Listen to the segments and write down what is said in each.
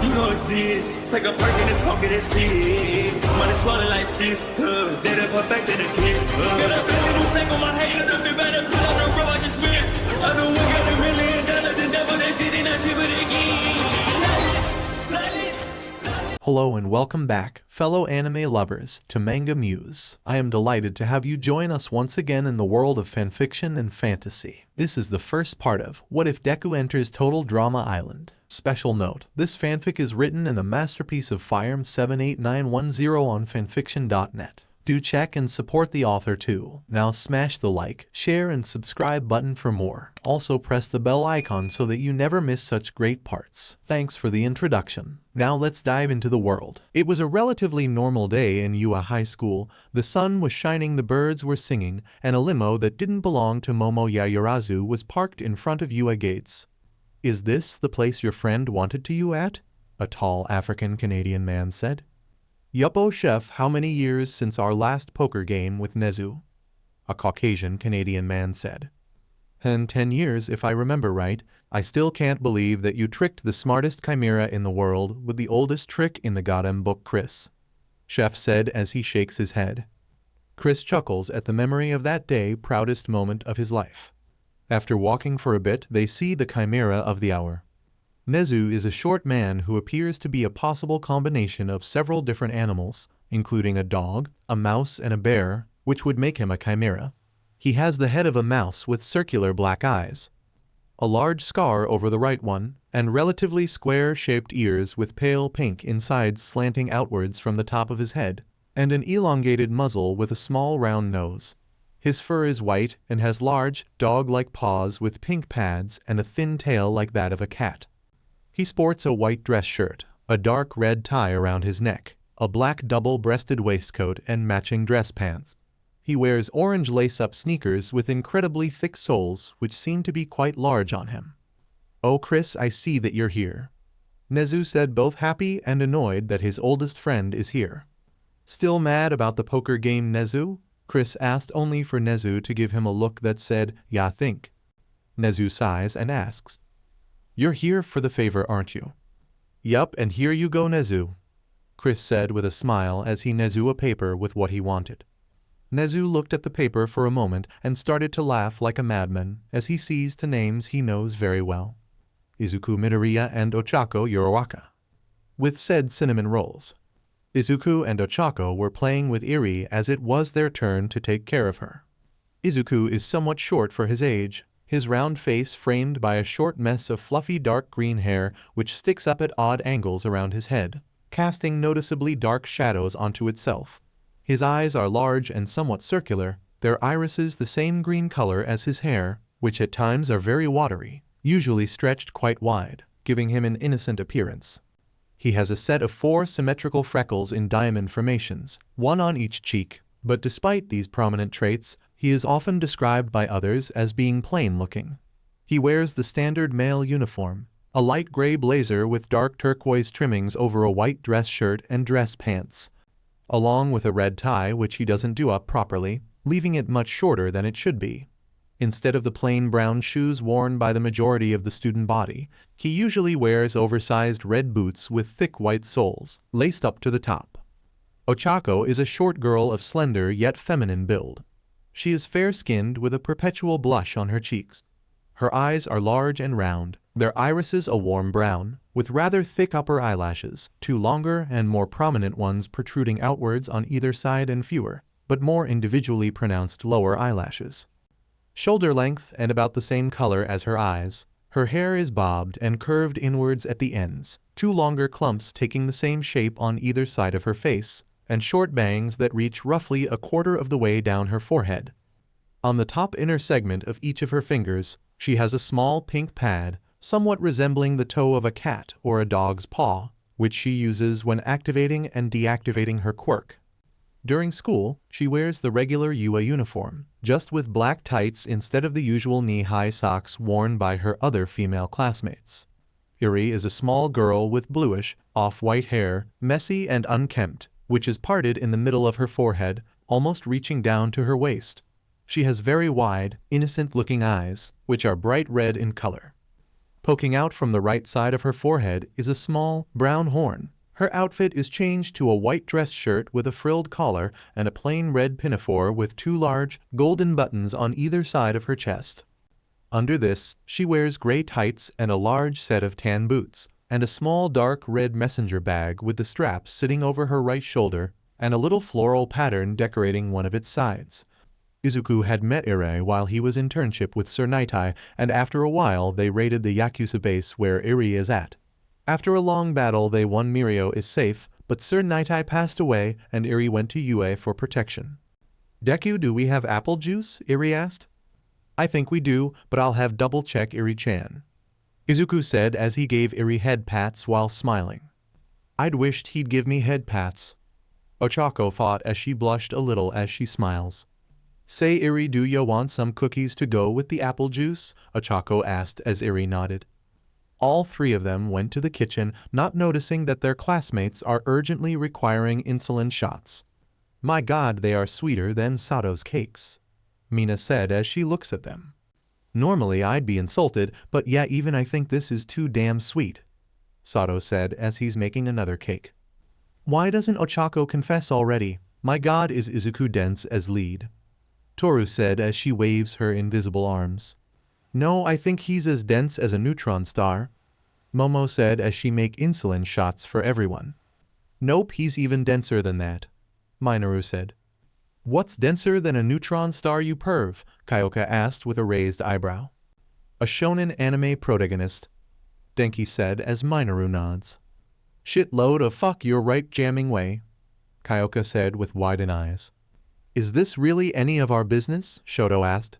You know it's this. Take a perk and a talk and it's it. Money swallowed like sis. Did it perfect in the kid. Got a billion new single, my hater, the big better put on the road I just spent. I know we got $1 million, the devil, that shit ain't not cheaper again. Hello and welcome back, fellow anime lovers, to MangaMuse. I am delighted to have you join us once again in the world of fanfiction and fantasy. This is the first part of What If Deku Enters Total Drama Island. Special note, this fanfic is written in a masterpiece of Firem 78910 on fanfiction.net. Do check and support the author too. Now smash the like, share and subscribe button for more. Also press the bell icon so that you never miss such great parts. Thanks for the introduction. Now let's dive into the world. It was a relatively normal day in Yua High School. The sun was shining, the birds were singing, and a limo that didn't belong to Momo Yayurazu was parked in front of Yua gates. "Is this the place your friend wanted to you at?" a tall African-Canadian man said. "Yuppo chef, how many years since our last poker game with Nezu?" a Caucasian-Canadian man said. "And 10 years if I remember right. I still can't believe that you tricked the smartest chimera in the world with the oldest trick in the goddamn book, Chris," Chef said as he shakes his head. Chris chuckles at the memory of that day, proudest moment of his life. After walking for a bit, they see the chimera of the hour. Nezu is a short man who appears to be a possible combination of several different animals, including a dog, a mouse and a bear, which would make him a chimera. He has the head of a mouse with circular black eyes, a large scar over the right one, and relatively square-shaped ears with pale pink insides slanting outwards from the top of his head, and an elongated muzzle with a small round nose. His fur is white and has large, dog-like paws with pink pads and a thin tail like that of a cat. He sports a white dress shirt, a dark red tie around his neck, a black double-breasted waistcoat and matching dress pants. He wears orange lace-up sneakers with incredibly thick soles which seem to be quite large on him. "Oh Chris, I see that you're here," Nezu said, both happy and annoyed that his oldest friend is here. "Still mad about the poker game, Nezu?" Chris asked, only for Nezu to give him a look that said, "Yeah, think." Nezu sighs and asks, "You're here for the favor, aren't you?" "Yup, and here you go, Nezu," Chris said with a smile as he Nezu a paper with what he wanted. Nezu looked at the paper for a moment and started to laugh like a madman as he sees two names he knows very well: Izukumidoriya and Ochako Yorowaka. With said cinnamon rolls, Izuku and Ochako were playing with Eri as it was their turn to take care of her. Izuku is somewhat short for his age, his round face framed by a short mess of fluffy dark green hair which sticks up at odd angles around his head, casting noticeably dark shadows onto itself. His eyes are large and somewhat circular, their irises the same green color as his hair, which at times are very watery, usually stretched quite wide, giving him an innocent appearance. He has a set of 4 symmetrical freckles in diamond formations, one on each cheek, but despite these prominent traits, he is often described by others as being plain-looking. He wears the standard male uniform, a light gray blazer with dark turquoise trimmings over a white dress shirt and dress pants, along with a red tie which he doesn't do up properly, leaving it much shorter than it should be. Instead of the plain brown shoes worn by the majority of the student body, he usually wears oversized red boots with thick white soles, laced up to the top. Ochako is a short girl of slender yet feminine build. She is fair-skinned with a perpetual blush on her cheeks. Her eyes are large and round, their irises a warm brown, with rather thick upper eyelashes, 2 longer and more prominent ones protruding outwards on either side and fewer, but more individually pronounced lower eyelashes. Shoulder length and about the same color as her eyes. Her hair is bobbed and curved inwards at the ends, 2 longer clumps taking the same shape on either side of her face, and short bangs that reach roughly a quarter of the way down her forehead. On the top inner segment of each of her fingers, she has a small pink pad, somewhat resembling the toe of a cat or a dog's paw, which she uses when activating and deactivating her quirk. During school, she wears the regular Yua uniform, just with black tights instead of the usual knee-high socks worn by her other female classmates. Eri is a small girl with bluish, off-white hair, messy and unkempt, which is parted in the middle of her forehead, almost reaching down to her waist. She has very wide, innocent-looking eyes, which are bright red in color. Poking out from the right side of her forehead is a small, brown horn. Her outfit is changed to a white dress shirt with a frilled collar and a plain red pinafore with 2 large, golden buttons on either side of her chest. Under this, she wears gray tights and a large set of tan boots, and a small dark red messenger bag with the straps sitting over her right shoulder and a little floral pattern decorating one of its sides. Izuku had met Iri while he was in internship with Sir Nightai, and after a while they raided the Yakuza base where Iri is at. After a long battle they won. Mirio is safe, but Sir Nightai passed away and Iri went to UA for protection. Deku, do we have apple juice? Iri asked. I think we do, but I'll have double check, Iri-chan. Izuku said as he gave Iri head pats while smiling. I'd wished he'd give me head pats. Ochako thought as she blushed a little as she smiles. Say Iri, do ya want some cookies to go with the apple juice? Ochako asked as Iri nodded. All 3 of them went to the kitchen, not noticing that their classmates are urgently requiring insulin shots. My God, they are sweeter than Sato's cakes, Mina said as she looks at them. Normally I'd be insulted, but yeah, even I think this is too damn sweet, Sato said as he's making another cake. Why doesn't Ochako confess already? My God, is Izuku dense as lead? Toru said as she waves her invisible arms. No, I think he's as dense as a neutron star, Momo said as she make insulin shots for everyone. Nope, he's even denser than that, Minoru said. What's denser than a neutron star, you perv? Kyoka asked with a raised eyebrow. A shonen anime protagonist, Denki said as Minoru nods. Shitload of fuck, you're right jamming way, Kyoka said with widened eyes. Is this really any of our business? Shoto asked.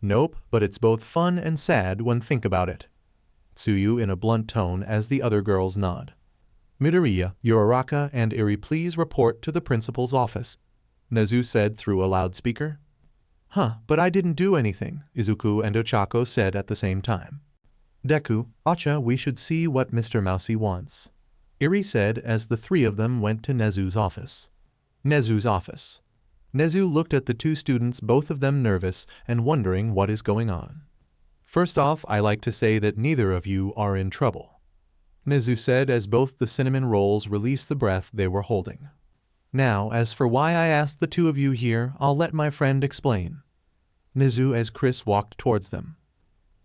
Nope, but it's both fun and sad when think about it, Tsuyu in a blunt tone as the other girls nod. Midoriya, Uraraka, and Iri please report to the principal's office, Nezu said through a loudspeaker. Huh, but I didn't do anything, Izuku and Ochako said at the same time. Deku, Acha, we should see what Mr. Mousy wants, Iri said as the 3 of them went to Nezu's office. Nezu's office. Nezu looked at the 2 students, both of them nervous and wondering what is going on. First off, I like to say that neither of you are in trouble, Nezu said as both the cinnamon rolls released the breath they were holding. Now, as for why I asked the 2 of you here, I'll let my friend explain, Nezu as Chris walked towards them.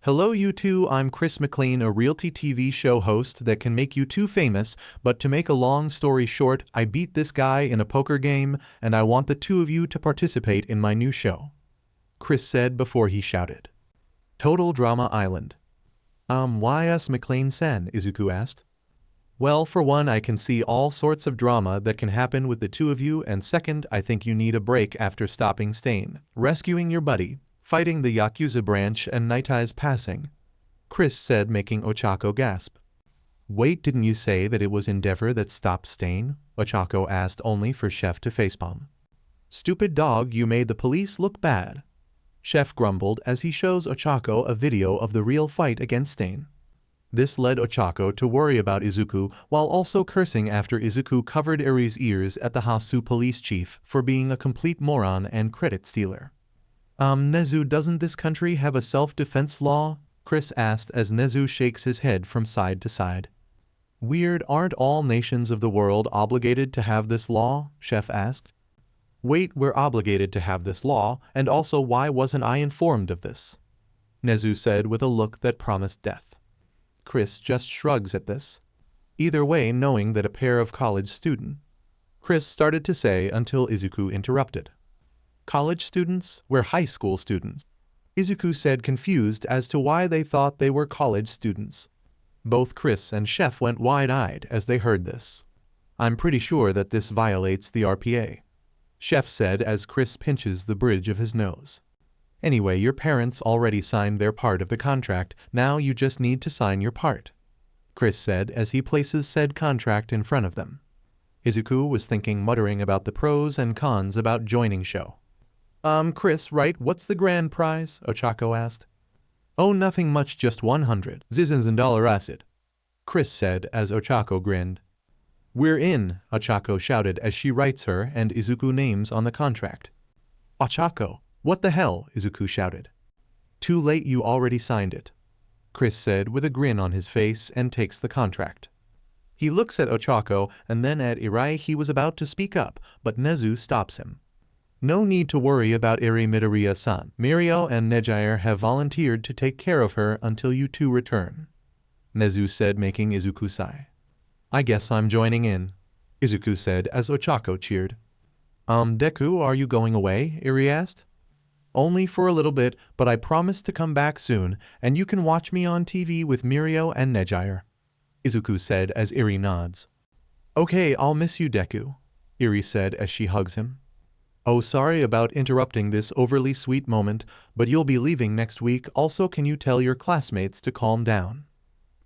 Hello you 2, I'm Chris McLean, a reality TV show host that can make you 2 famous, but to make a long story short, I beat this guy in a poker game and I want the 2 of you to participate in my new show, Chris said before he shouted. Total Drama Island. Why us McLean-san? Izuku asked. Well, for one, I can see all sorts of drama that can happen with the 2 of you, and second, I think you need a break after stopping Stain, rescuing your buddy, fighting the Yakuza branch and Nightai's passing, Chris said, making Ochako gasp. Wait, didn't you say that it was Endeavor that stopped Stain? Ochako asked, only for Chef to facepalm. Stupid dog, you made the police look bad, Chef grumbled as he shows Ochako a video of the real fight against Stain. This led Ochako to worry about Izuku while also cursing after Izuku covered Iri's ears at the Hasu police chief for being a complete moron and credit stealer. Nezu, doesn't this country have a self-defense law? Chris asked as Nezu shakes his head from side to side. Weird, aren't all nations of the world obligated to have this law? Chef asked. Wait, we're obligated to have this law, and also why wasn't I informed of this? Nezu said with a look that promised death. Chris just shrugs at this. Either way, knowing that a pair of college students, Chris started to say until Izuku interrupted. College students? We're high school students, Izuku said, confused as to why they thought they were college students. Both Chris and Chef went wide-eyed as they heard this. I'm pretty sure that this violates the RPA, Chef said as Chris pinches the bridge of his nose. Anyway, your parents already signed their part of the contract, now you just need to sign your part, Chris said as he places said contract in front of them. Izuku was thinking, muttering about the pros and cons about joining show. Chris, right, what's the grand prize? Ochako asked. Oh, nothing much, just 100 $1,000 acid, Chris said as Ochako grinned. We're in, Ochako shouted as she writes her and Izuku names on the contract. Ochako, what the hell? Izuku shouted. Too late, you already signed it, Chris said with a grin on his face and takes the contract. He looks at Ochako and then at Irai. He was about to speak up, but Nezu stops him. No need to worry about Midoriya-san. Mirio and Nejair have volunteered to take care of her until you two return, Nezu said, making Izuku sigh. I guess I'm joining in, Izuku said as Ochako cheered. Deku, are you going away? Iri asked. Only for a little bit, but I promise to come back soon, and you can watch me on TV with Mirio and Nejair, Izuku said as Iri nods. Okay, I'll miss you, Deku, Iri said as she hugs him. Oh, sorry about interrupting this overly sweet moment, but you'll be leaving next week. Also, can you tell your classmates to calm down?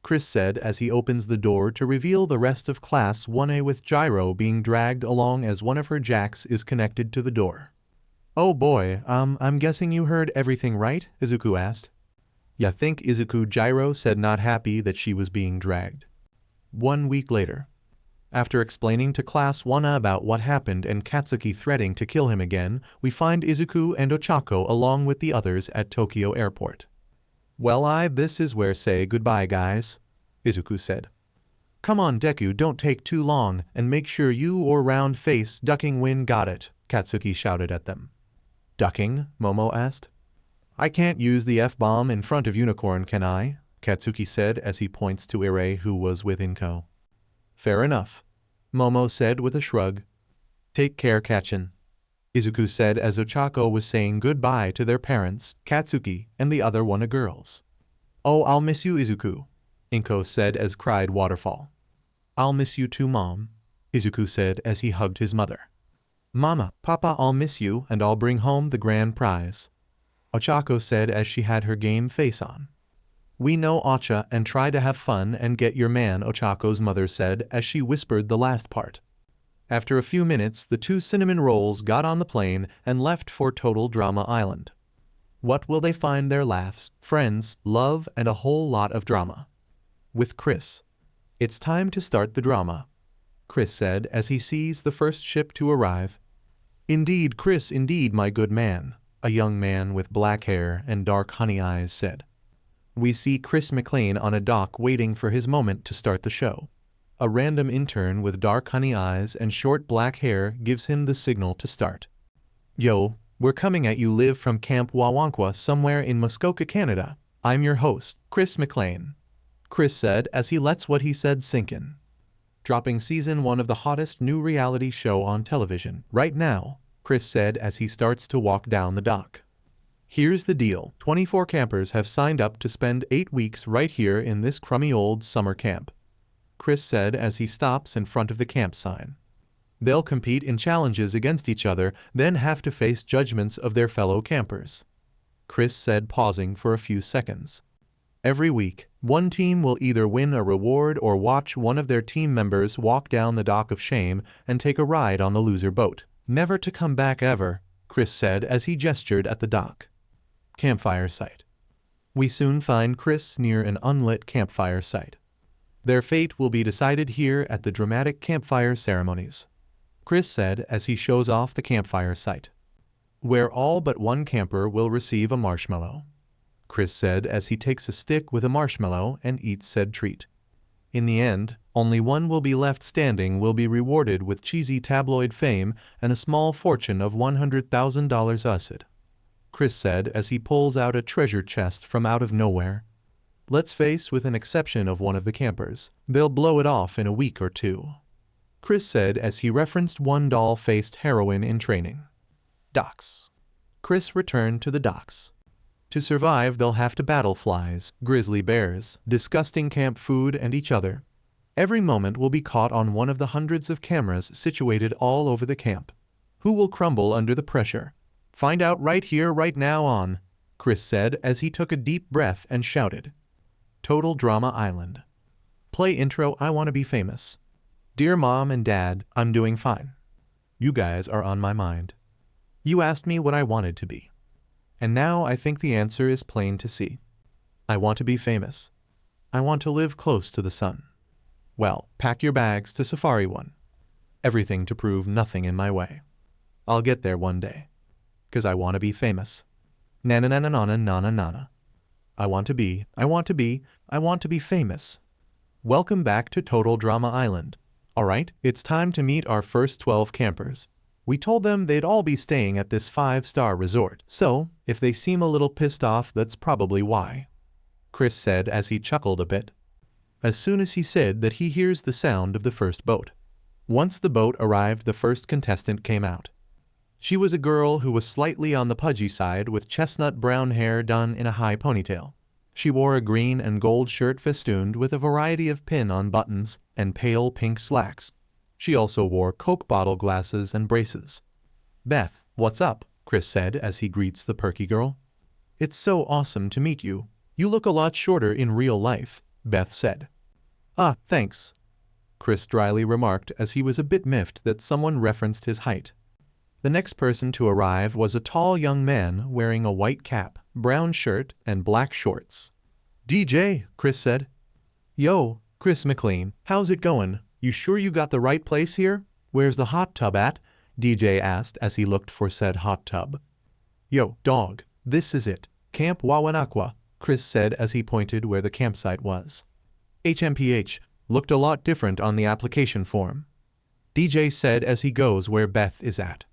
Chris said as he opens the door to reveal the rest of Class 1A with Gyro being dragged along as one of her jacks is connected to the door. Oh boy, I'm guessing you heard everything right? Izuku asked. Ya think Izuku, Gyro said, not happy that she was being dragged. 1 week later. After explaining to Class 1A about what happened and Katsuki threatening to kill him again, we find Izuku and Ochako along with the others at Tokyo Airport. Well, this is where say goodbye, guys, Izuku said. Come on, Deku, don't take too long, and make sure you or round face ducking win. Got it, Katsuki shouted at them. Ducking? Momo asked. I can't use the F-bomb in front of Unicorn, can I? Katsuki said as he points to Ire, who was with Inko. Fair enough, Momo said with a shrug. Take care, Kachin, Izuku said as Ochako was saying goodbye to their parents, Katsuki, and the other one girls. Oh, I'll miss you, Izuku, Inko said as cried Waterfall. I'll miss you too, Mom, Izuku said as he hugged his mother. Mama, Papa, I'll miss you, and I'll bring home the grand prize, Ochako said as she had her game face on. We know, Ocha, and try to have fun and get your man, Ochako's mother said as she whispered the last part. After a few minutes, the two cinnamon rolls got on the plane and left for Total Drama Island. What will they find there? Laughs, friends, love, and a whole lot of drama. With Chris. It's time to start the drama, Chris said as he sees the first ship to arrive. Indeed, Chris, indeed, my good man, a young man with black hair and dark honey eyes said. We see Chris McLean on a dock waiting for his moment to start the show. A random intern with dark honey eyes and short black hair gives him the signal to start. Yo, we're coming at you live from Camp Wawankwa somewhere in Muskoka, Canada. I'm your host, Chris McLean, Chris said as he lets what he said sink in. Dropping season 1 of the hottest new reality show on television right now, Chris said as he starts to walk down the dock. Here's the deal, 24 campers have signed up to spend 8 weeks right here in this crummy old summer camp, Chris said as he stops in front of the camp sign. They'll compete in challenges against each other, then have to face judgments of their fellow campers, Chris said, pausing for a few seconds. Every week, one team will either win a reward or watch one of their team members walk down the dock of shame and take a ride on the loser boat, never to come back ever, Chris said as he gestured at the dock. Campfire site. We soon find Chris near an unlit campfire site. Their fate will be decided here at the dramatic campfire ceremonies, Chris said as he shows off the campfire site, where all but one camper will receive a marshmallow, Chris said as he takes a stick with a marshmallow and eats said treat. In the end, only one will be left standing, will be rewarded with cheesy tabloid fame and a small fortune of $100,000 used, Chris said as he pulls out a treasure chest from out of nowhere. Let's face, with an exception of one of the campers, they'll blow it off in a week or two, Chris said as he referenced one doll-faced heroine in training. Docks. Chris returned to the docks. To survive, they'll have to battle flies, grizzly bears, disgusting camp food, and each other. Every moment will be caught on one of the hundreds of cameras situated all over the camp. Who will crumble under the pressure? Find out right here, right now on, Chris said as he took a deep breath and shouted. Total Drama Island. Play intro. I want to be famous. Dear Mom and Dad, I'm doing fine. You guys are on my mind. You asked me what I wanted to be. And now I think the answer is plain to see. I want to be famous. I want to live close to the sun. Well, pack your bags to Safari One. Everything to prove nothing in my way. I'll get there one day. 'Cause I want to be famous. Na-na-na-na-na-na-na-na. I want to be famous. Welcome back to Total Drama Island. Alright, it's time to meet our first 12 campers. We told them they'd all be staying at this 5-star resort, so if they seem a little pissed off, that's probably why. Chris said as he chuckled a bit. As soon as he said that, he hears the sound of the first boat. Once the boat arrived, the first contestant came out. She was a girl who was slightly on the pudgy side with chestnut brown hair done in a high ponytail. She wore a green and gold shirt festooned with a variety of pin-on buttons and pale pink slacks. She also wore Coke bottle glasses and braces. Beth, what's up? Chris said as he greets the perky girl. It's so awesome to meet you. You look a lot shorter in real life, Beth said. Ah, thanks, Chris dryly remarked as he was a bit miffed that someone referenced his height. The next person to arrive was a tall young man wearing a white cap, brown shirt, and black shorts. DJ, Chris said. Yo, Chris McLean, how's it going? You sure you got the right place here? Where's the hot tub at? DJ asked as he looked for said hot tub. Yo, dog, this is it. Camp Wawanakwa, Chris said as he pointed where the campsite was. HMPH, looked a lot different on the application form, DJ said as he goes where Beth is at.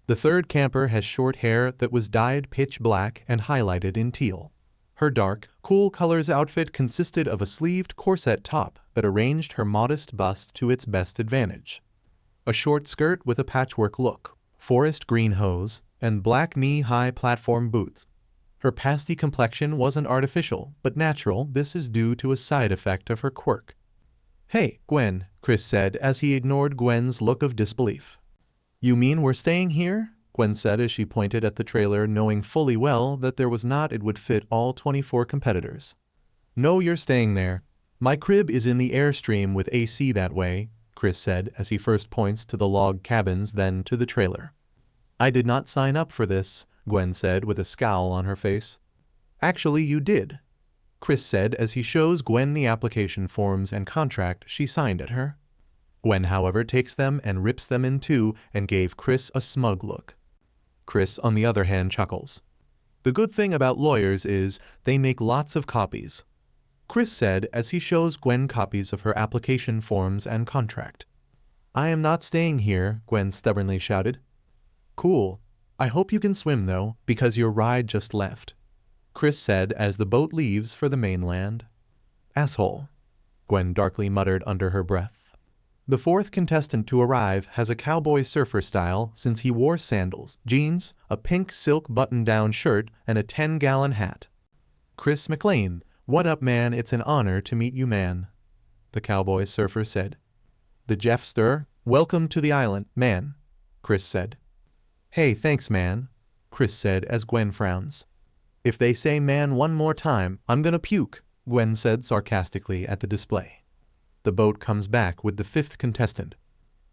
The third camper has short hair that was dyed pitch black and highlighted in teal. Her dark, cool colors outfit consisted of a sleeved corset top that arranged her modest bust to its best advantage. A short skirt with a patchwork look, forest green hose, and black knee-high platform boots. Her pasty complexion wasn't artificial, but natural. This is due to a side effect of her quirk. Hey, Gwen, Chris said as he ignored Gwen's look of disbelief. You mean we're staying here? Gwen said as she pointed at the trailer, knowing fully well that there was not it would fit all 24 competitors. No, you're staying there. My crib is in the airstream with AC that way, Chris said as he first points to the log cabins, then to the trailer. I did not sign up for this, Gwen said with a scowl on her face. Actually, you did, Chris said as he shows Gwen the application forms and contract she signed at her. Gwen, however, takes them and rips them in two and gave Chris a smug look. Chris, on the other hand, chuckles. The good thing about lawyers is they make lots of copies, Chris said as he shows Gwen copies of her application forms and contract. I am not staying here, Gwen stubbornly shouted. Cool. I hope you can swim though, because your ride just left, Chris said as the boat leaves for the mainland. Asshole, Gwen darkly muttered under her breath. The fourth contestant to arrive has a cowboy surfer style since he wore sandals, jeans, a pink silk button-down shirt, and a 10-gallon hat. Chris McLean, what up man, it's an honor to meet you man, the cowboy surfer said. The Jeffster, welcome to the island, man, Chris said. Hey, thanks man, Chris said as Gwen frowns. If they say man one more time, I'm gonna puke, Gwen said sarcastically at the display. The boat comes back with the fifth contestant.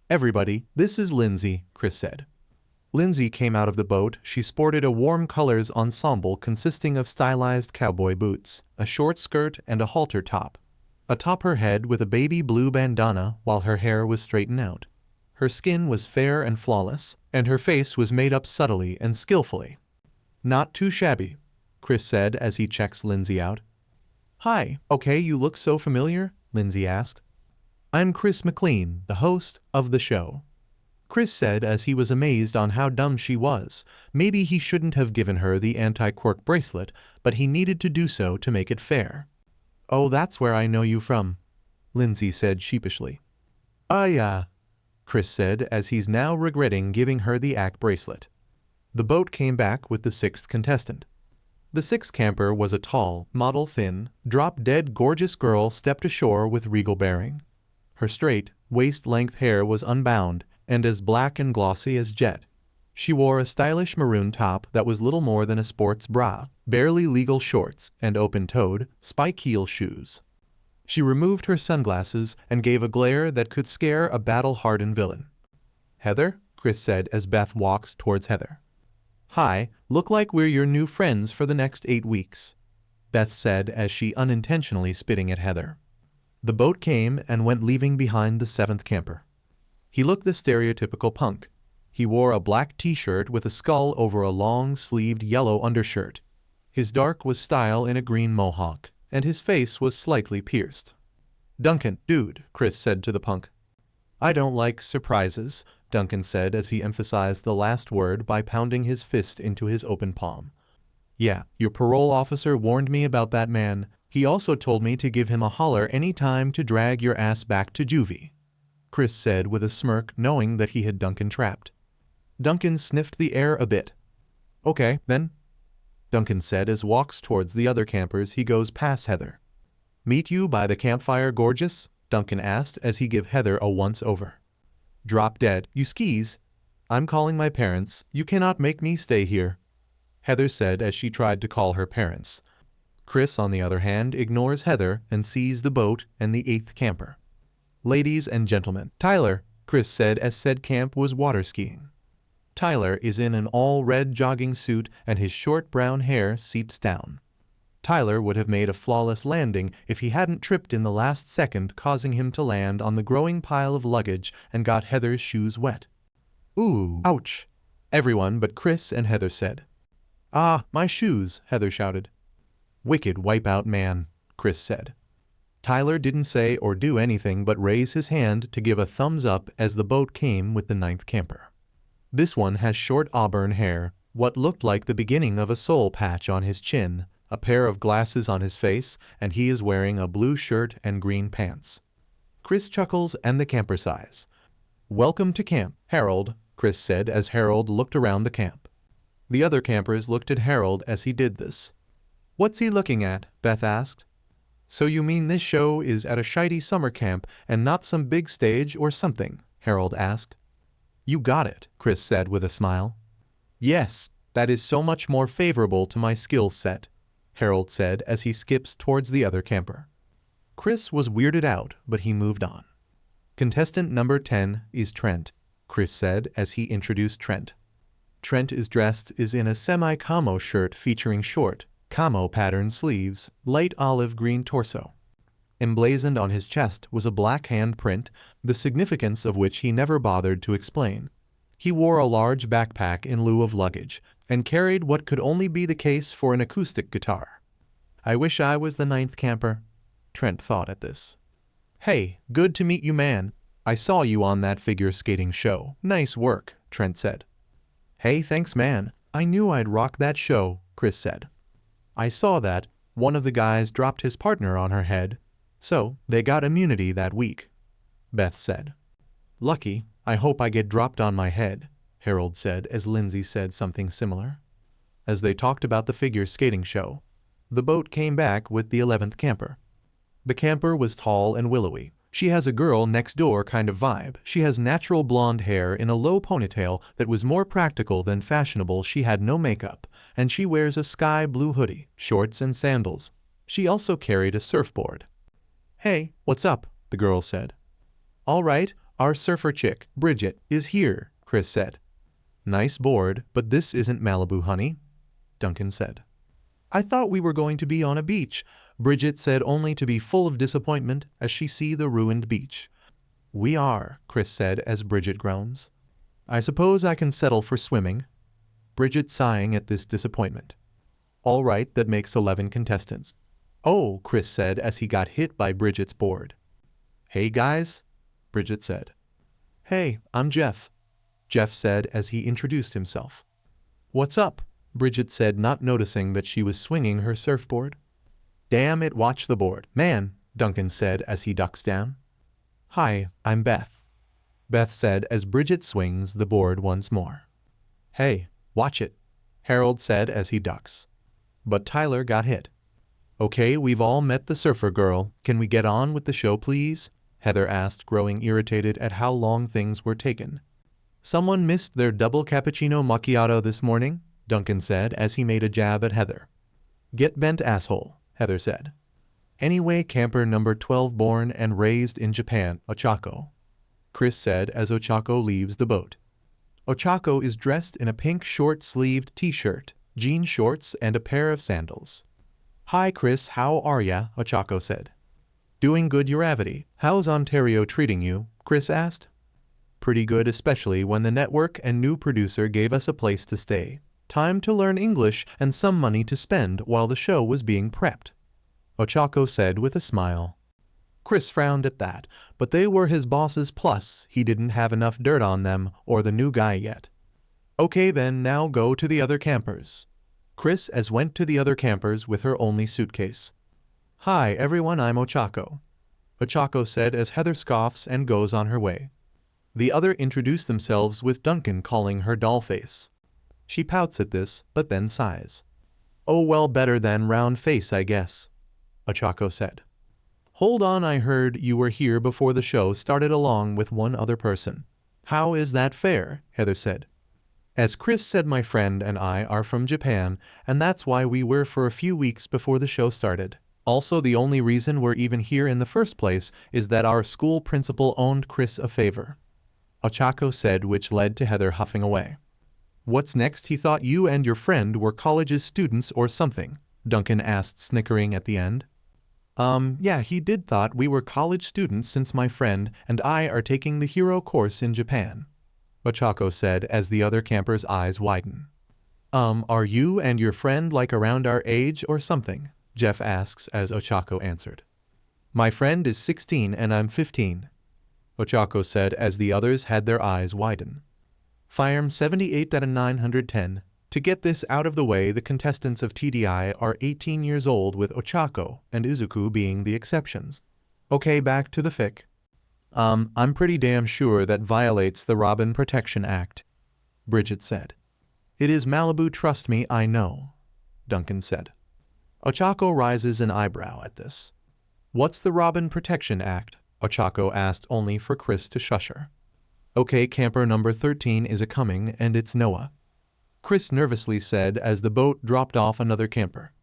Everybody, this is Lindsay, Chris said. Lindsay came out of the boat. She sported a warm colors ensemble consisting of stylized cowboy boots, a short skirt, and a halter top. Atop her head with a baby blue bandana while her hair was straightened out. Her skin was fair and flawless, and her face was made up subtly and skillfully. Not too shabby, Chris said as he checks Lindsay out. Hi, okay, you look so familiar, Lindsay asked. I'm Chris McLean, the host of the show, Chris said as he was amazed on how dumb she was. Maybe he shouldn't have given her the anti-quirk bracelet, but he needed to do so to make it fair. Oh, that's where I know you from, Lindsay said sheepishly. Yeah, Chris said as he's now regretting giving her the ACK bracelet. The boat came back with the sixth contestant. The sixth camper was a tall, model thin, drop-dead gorgeous girl stepped ashore with regal bearing. Her straight, waist-length hair was unbound and as black and glossy as jet. She wore a stylish maroon top that was little more than a sports bra, barely legal shorts, and open-toed, spike-heel shoes. She removed her sunglasses and gave a glare that could scare a battle-hardened villain. Heather, Chris said as Beth walks towards Heather. Hi, look like we're your new friends for the next 8 weeks, Beth said as she unintentionally spitting at Heather. The boat came and went, leaving behind the seventh camper. He looked the stereotypical punk. He wore a black t-shirt with a skull over a long-sleeved yellow undershirt. His dark was style in a green mohawk, and his face was slightly pierced. "Duncan, dude," Chris said to the punk. "I don't like surprises," Duncan said as he emphasized the last word by pounding his fist into his open palm. "Yeah, your parole officer warned me about that man. He also told me to give him a holler any time to drag your ass back to juvie," Chris said with a smirk, knowing that he had Duncan trapped. Duncan sniffed the air a bit. "Okay, then," Duncan said as walks towards the other campers. He goes past Heather. "Meet you by the campfire, gorgeous?" Duncan asked as he gave Heather a once-over. "Drop dead, you skis. I'm calling my parents. You cannot make me stay here," Heather said as she tried to call her parents. Chris, on the other hand, ignores Heather and sees the boat and the 8th camper. "Ladies and gentlemen, Tyler," Chris said as said camp was water skiing. Tyler is in an all-red jogging suit and his short brown hair seeps down. Tyler would have made a flawless landing if he hadn't tripped in the last second, causing him to land on the growing pile of luggage and got Heather's shoes wet. "Ooh, ouch," everyone but Chris and Heather said. "Ah, my shoes," Heather shouted. "Wicked wipeout man," Chris said. Tyler didn't say or do anything but raise his hand to give a thumbs up as the boat came with the 9th camper. This one has short auburn hair, what looked like the beginning of a soul patch on his chin, a pair of glasses on his face, and he is wearing a blue shirt and green pants. Chris chuckles and the camper sighs. "Welcome to camp, Harold," Chris said as Harold looked around the camp. The other campers looked at Harold as he did this. "What's he looking at?" Beth asked. "So you mean this show is at a shitey summer camp and not some big stage or something?" Harold asked. "You got it," Chris said with a smile. "Yes, that is so much more favorable to my skill set," Harold said as he skips towards the other camper. Chris was weirded out, but he moved on. "Contestant number 10 is Trent," Chris said as he introduced Trent. Trent is dressed in a semi-camo shirt featuring short, camo pattern sleeves, light olive green torso. Emblazoned on his chest was a black handprint, the significance of which he never bothered to explain. He wore a large backpack in lieu of luggage, and carried what could only be the case for an acoustic guitar. "I wish I was the 9th camper," Trent thought at this. "Hey, good to meet you, man. I saw you on that figure skating show. Nice work," Trent said. "Hey, thanks, man. I knew I'd rock that show," Chris said. "I saw that one of the guys dropped his partner on her head, so they got immunity that week," Beth said. "Lucky. I hope I get dropped on my head," Harold said as Lindsay said something similar. As they talked about the figure skating show, the boat came back with the 11th camper. The camper was tall and willowy. She has a girl next door kind of vibe. She has natural blonde hair in a low ponytail that was more practical than fashionable. She had no makeup, and she wears a sky blue hoodie, shorts and sandals. She also carried a surfboard. "Hey, what's up?" the girl said. "All right, our surfer chick, Bridget, is here," Chris said. "Nice board, but this isn't Malibu, honey," Duncan said. "I thought we were going to be on a beach," Bridget said, only to be full of disappointment as she see the ruined beach. "We are," Chris said as Bridget groans. "I suppose I can settle for swimming," Bridget sighing at this disappointment. "All right, that makes 11 contestants." "Oh," Chris said as he got hit by Bridget's board. "Hey guys," Bridget said. "Hey, I'm Jeff," Jeff said as he introduced himself. "What's up?" Bridget said, not noticing that she was swinging her surfboard. "Damn it, watch the board, man," Duncan said as he ducks down. "Hi, I'm Beth," Beth said as Bridget swings the board once more. "Hey, watch it," Harold said as he ducks. But Tyler got hit. "Okay, we've all met the surfer girl. Can we get on with the show, please?" Heather asked, growing irritated at how long things were taken. "Someone missed their double cappuccino macchiato this morning," Duncan said as he made a jab at Heather. "Get bent, asshole," Heather said. "Anyway, camper number 12 born and raised in Japan, Ochako," Chris said as Ochako leaves the boat. Ochako is dressed in a pink short-sleeved t-shirt, jean shorts, and a pair of sandals. "Hi Chris, how are ya?" Ochako said. "Doing good, your avity. How's Ontario treating you?" Chris asked. "Pretty good, especially when the network and new producer gave us a place to stay," time to learn English and some money to spend while the show was being prepped. Ochako said with a smile. Chris frowned at that, but they were his bosses, plus he didn't have enough dirt on them or the new guy yet. Okay then, now go to the other campers. Chris went to the other campers with her only suitcase. Hi everyone, I'm Ochako. Ochako said as Heather scoffs and goes on her way. The other introduce themselves with Duncan calling her dollface. She pouts at this, but then sighs. Oh well, better than round face I guess, Ochako said. Hold on, I heard you were here before the show started along with one other person. How is that fair? Heather said. As Chris said, my friend and I are from Japan, and that's why we were for a few weeks before the show started. Also, the only reason we're even here in the first place is that our school principal owed Chris a favor, Ochako said, which led to Heather huffing away. What's next? He thought you and your friend were college's students or something, Duncan asked, snickering at the end. Yeah, he did thought we were college students since my friend and I are taking the hero course in Japan, Ochako said as the other camper's eyes widen. Are you and your friend like around our age or something? Jeff asks as Ochako answered. My friend is 16 and I'm 15, Ochako said as the others had their eyes widen. Firearm 78 out of 910. To get this out of the way, the contestants of TDI are 18 years old, with Ochako and Izuku being the exceptions. Okay, back to the fic. I'm pretty damn sure that violates the Robin Protection Act, Bridget said. It is Malibu, trust me, I know, Duncan said. Ochako raises an eyebrow at this. What's the Robin Protection Act? Ochako asked, only for Chris to shush her. Okay, camper number 13 is a-coming, and it's Noah, Chris nervously said as the boat dropped off another camper.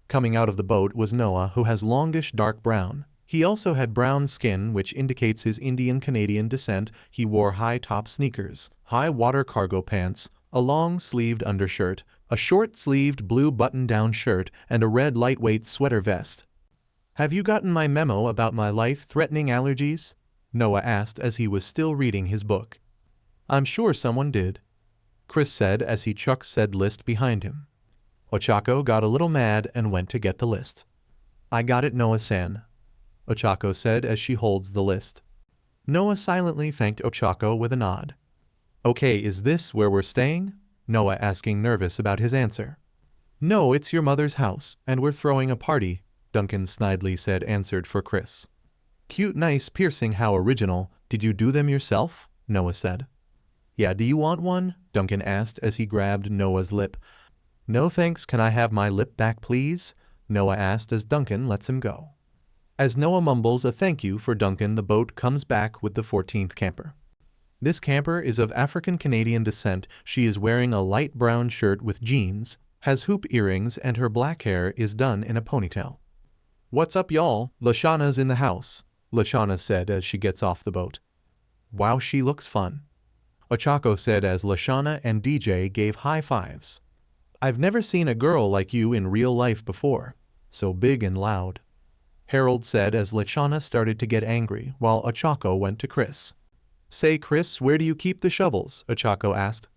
Coming out of the boat was Noah, who has longish dark brown. He also had brown skin, which indicates his Indian-Canadian descent. He wore high-top sneakers, high-water cargo pants, a long-sleeved undershirt, a short-sleeved blue button-down shirt, and a red lightweight sweater vest. Have you gotten my memo about my life-threatening allergies? Noah asked as he was still reading his book. I'm sure someone did, Chris said as he chucked said list behind him. Ochako got a little mad and went to get the list. I got it, Noah-san, Ochako said as she holds the list. Noah silently thanked Ochako with a nod. Okay, is this where we're staying? Noah asking, nervous about his answer. No, it's your mother's house, and we're throwing a party, Duncan snidely said, answered for Chris. Cute, nice, piercing, how original. Did you do them yourself? Noah said. Yeah, do you want one? Duncan asked as he grabbed Noah's lip. No thanks, can I have my lip back please? Noah asked as Duncan lets him go. As Noah mumbles a thank you for Duncan, the boat comes back with the 14th camper. This camper is of African-Canadian descent. She is wearing a light brown shirt with jeans, has hoop earrings, and her black hair is done in a ponytail. What's up, y'all? Lashana's in the house, Lashana said as she gets off the boat. Wow, she looks fun, Ochako said as Lashana and DJ gave high fives. I've never seen a girl like you in real life before, so big and loud, Harold said as Lashana started to get angry while Ochako went to Chris. Say, Chris, where do you keep the shovels? Ochako asked.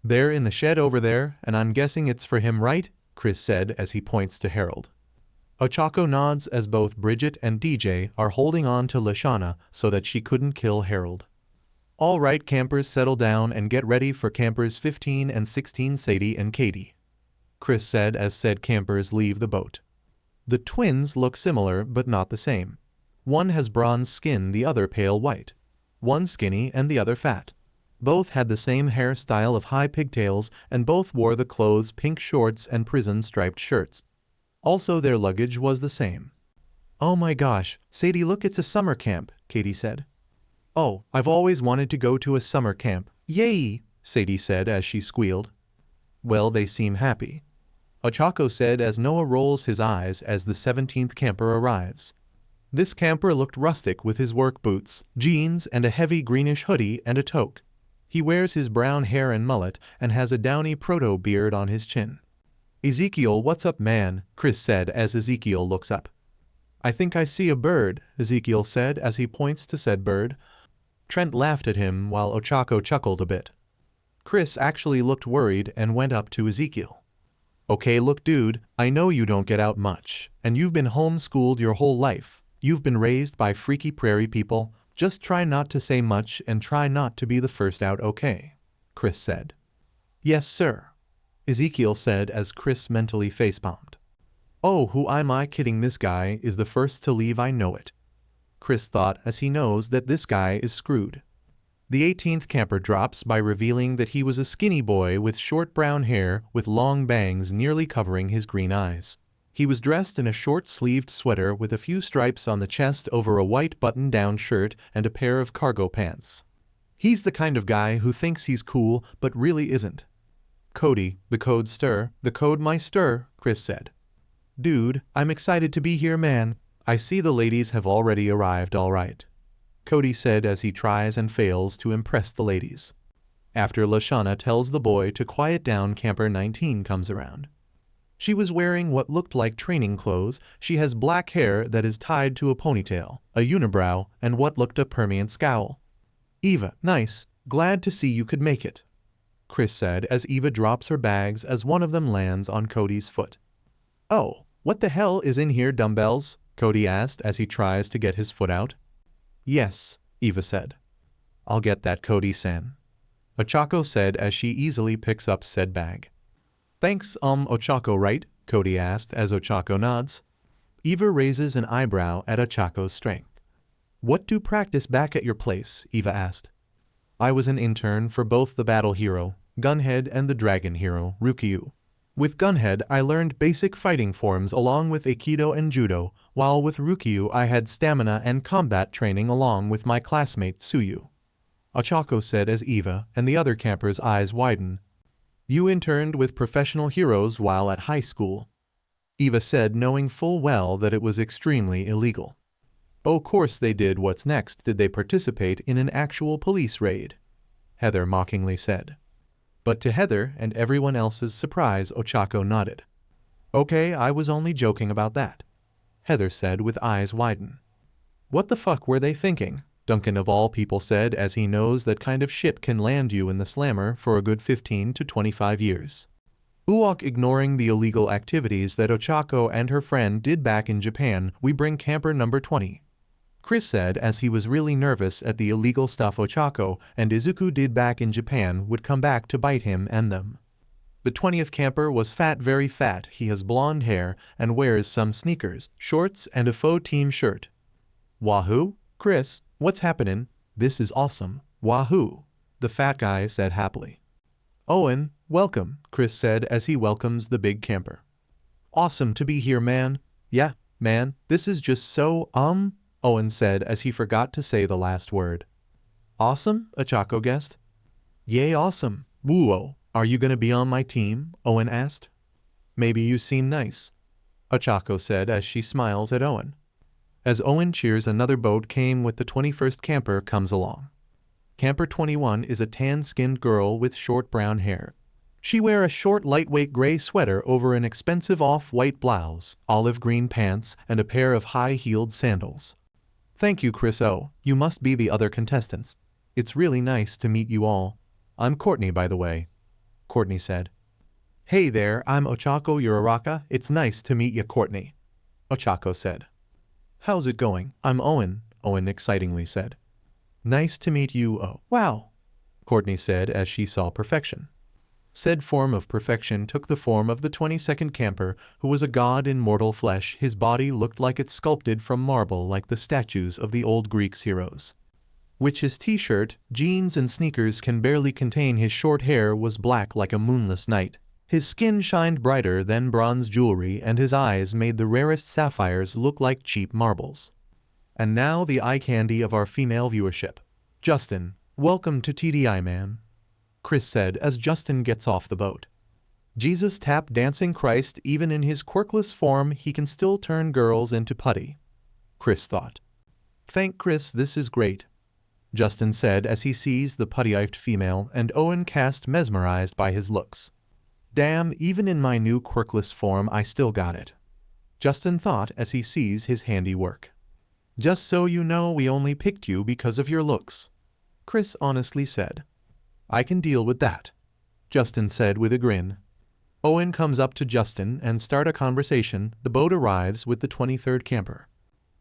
They're in the shed over there, and I'm guessing it's for him, right? Chris said as he points to Harold. Ochako nods as both Bridget and DJ are holding on to Lashana so that she couldn't kill Harold. All right, campers, settle down and get ready for campers 15 and 16, Sadie and Katie, Chris said as said campers leave the boat. The twins look similar but not the same. One has bronze skin, the other pale white. One skinny and the other fat. Both had the same hairstyle of high pigtails and both wore the clothes pink shorts and prison striped shirts. Also their luggage was the same. Oh my gosh, Sadie, look, it's a summer camp, Katie said. Oh, I've always wanted to go to a summer camp. Yay, Sadie said as she squealed. Well, they seem happy, Ochako said as Noah rolls his eyes as the 17th camper arrives. This camper looked rustic with his work boots, jeans, and a heavy greenish hoodie and a toque. He wears his brown hair and mullet and has a downy proto-beard on his chin. Ezekiel, what's up, man? Chris said as Ezekiel looks up. I think I see a bird, Ezekiel said as he points to said bird. Trent laughed at him while Ochako chuckled a bit. Chris actually looked worried and went up to Ezekiel. Okay, look dude, I know you don't get out much, and you've been homeschooled your whole life. You've been raised by freaky prairie people. Just try not to say much and try not to be the first out, okay? Chris said. Yes, sir, Ezekiel said as Chris mentally facepalmed. Oh, who am I kidding? This guy is the first to leave, I know it. Chris thought as he knows that this guy is screwed. The 18th camper drops by revealing that he was a skinny boy with short brown hair with long bangs nearly covering his green eyes. He was dressed in a short-sleeved sweater with a few stripes on the chest over a white button-down shirt and a pair of cargo pants. He's the kind of guy who thinks he's cool but really isn't. Cody, the code meister, Chris said. Dude, I'm excited to be here, man. I see the ladies have already arrived, all right. Cody said as he tries and fails to impress the ladies. After Lashana tells the boy to quiet down, camper 19 comes around. She was wearing what looked like training clothes. She has black hair that is tied to a ponytail, a unibrow, and what looked a permanent scowl. Eva, nice, glad to see you could make it, Chris said as Eva drops her bags as one of them lands on Cody's foot. Oh, what the hell is in here, dumbbells? Cody asked as he tries to get his foot out. Yes, Eva said. I'll get that, Cody-san, Ochako said as she easily picks up said bag. Thanks, Ochako, right? Cody asked as Ochako nods. Eva raises an eyebrow at Ochako's strength. What do practice back at your place? Eva asked. I was an intern for both the battle hero, Gunhead, and the dragon hero, Ryukyu. With Gunhead, I learned basic fighting forms along with Aikido and Judo, while with Ryukyu I had stamina and combat training along with my classmate Tsuyu, Ochako said as Eva and the other campers' eyes widen. You interned with professional heroes while at high school, Eva said, knowing full well that it was extremely illegal. Oh, course they did. What's next? Did they participate in an actual police raid? Heather mockingly said. But to Heather and everyone else's surprise, Ochako nodded. Okay, I was only joking about that, Heather said with eyes widen. What the fuck were they thinking? Duncan of all people said as he knows that kind of shit can land you in the slammer for a good 15 to 25 years. Uok ignoring the illegal activities that Ochako and her friend did back in Japan, we bring camper number 20. Chris said as he was really nervous at the illegal stuff Ochako and Izuku did back in Japan would come back to bite him and them. The 20th camper was fat, very fat. He has blonde hair and wears some sneakers, shorts, and a faux team shirt. Wahoo? Chris, what's happening? This is awesome. Wahoo, the fat guy said happily. Owen, welcome, Chris said as he welcomes the big camper. Awesome to be here, man. Yeah, man, this is just so, Owen said as he forgot to say the last word. Awesome? Ochako guessed. Yay, awesome. Whoa, are you gonna be on my team? Owen asked. Maybe you seem nice, Ochako said as she smiles at Owen. As Owen cheers, another boat came with the 21st camper comes along. Camper 21 is a tan-skinned girl with short brown hair. She wear a short lightweight gray sweater over an expensive off-white blouse, olive green pants, and a pair of high-heeled sandals. Thank you, Chris O. You must be the other contestants. It's really nice to meet you all. I'm Courtney, by the way, Courtney said. Hey there, I'm Ochako Uraraka. It's nice to meet you, Courtney, Ochako said. How's it going? I'm Owen, Owen excitingly said. Nice to meet you, oh. Wow, Courtney said as she saw perfection. Said form of perfection took the form of the 22nd camper, who was a god in mortal flesh. His body looked like it's sculpted from marble like the statues of the old Greeks heroes. Which his t-shirt, jeans and sneakers can barely contain. His short hair was black like a moonless night. His skin shined brighter than bronze jewelry and his eyes made the rarest sapphires look like cheap marbles. And now the eye candy of our female viewership. Justin, welcome to TDI, man, Chris said as Justin gets off the boat. Jesus tap dancing Christ, even in his quirkless form he can still turn girls into putty, Chris thought. Thank Chris, this is great, Justin said as he sees the putty-eyed female and Owen cast mesmerized by his looks. Damn, even in my new quirkless form I still got it, Justin thought as he sees his handiwork. Just so you know, we only picked you because of your looks, Chris honestly said. I can deal with that, Justin said with a grin. Owen comes up to Justin and start a conversation. The boat arrives with the 23rd camper.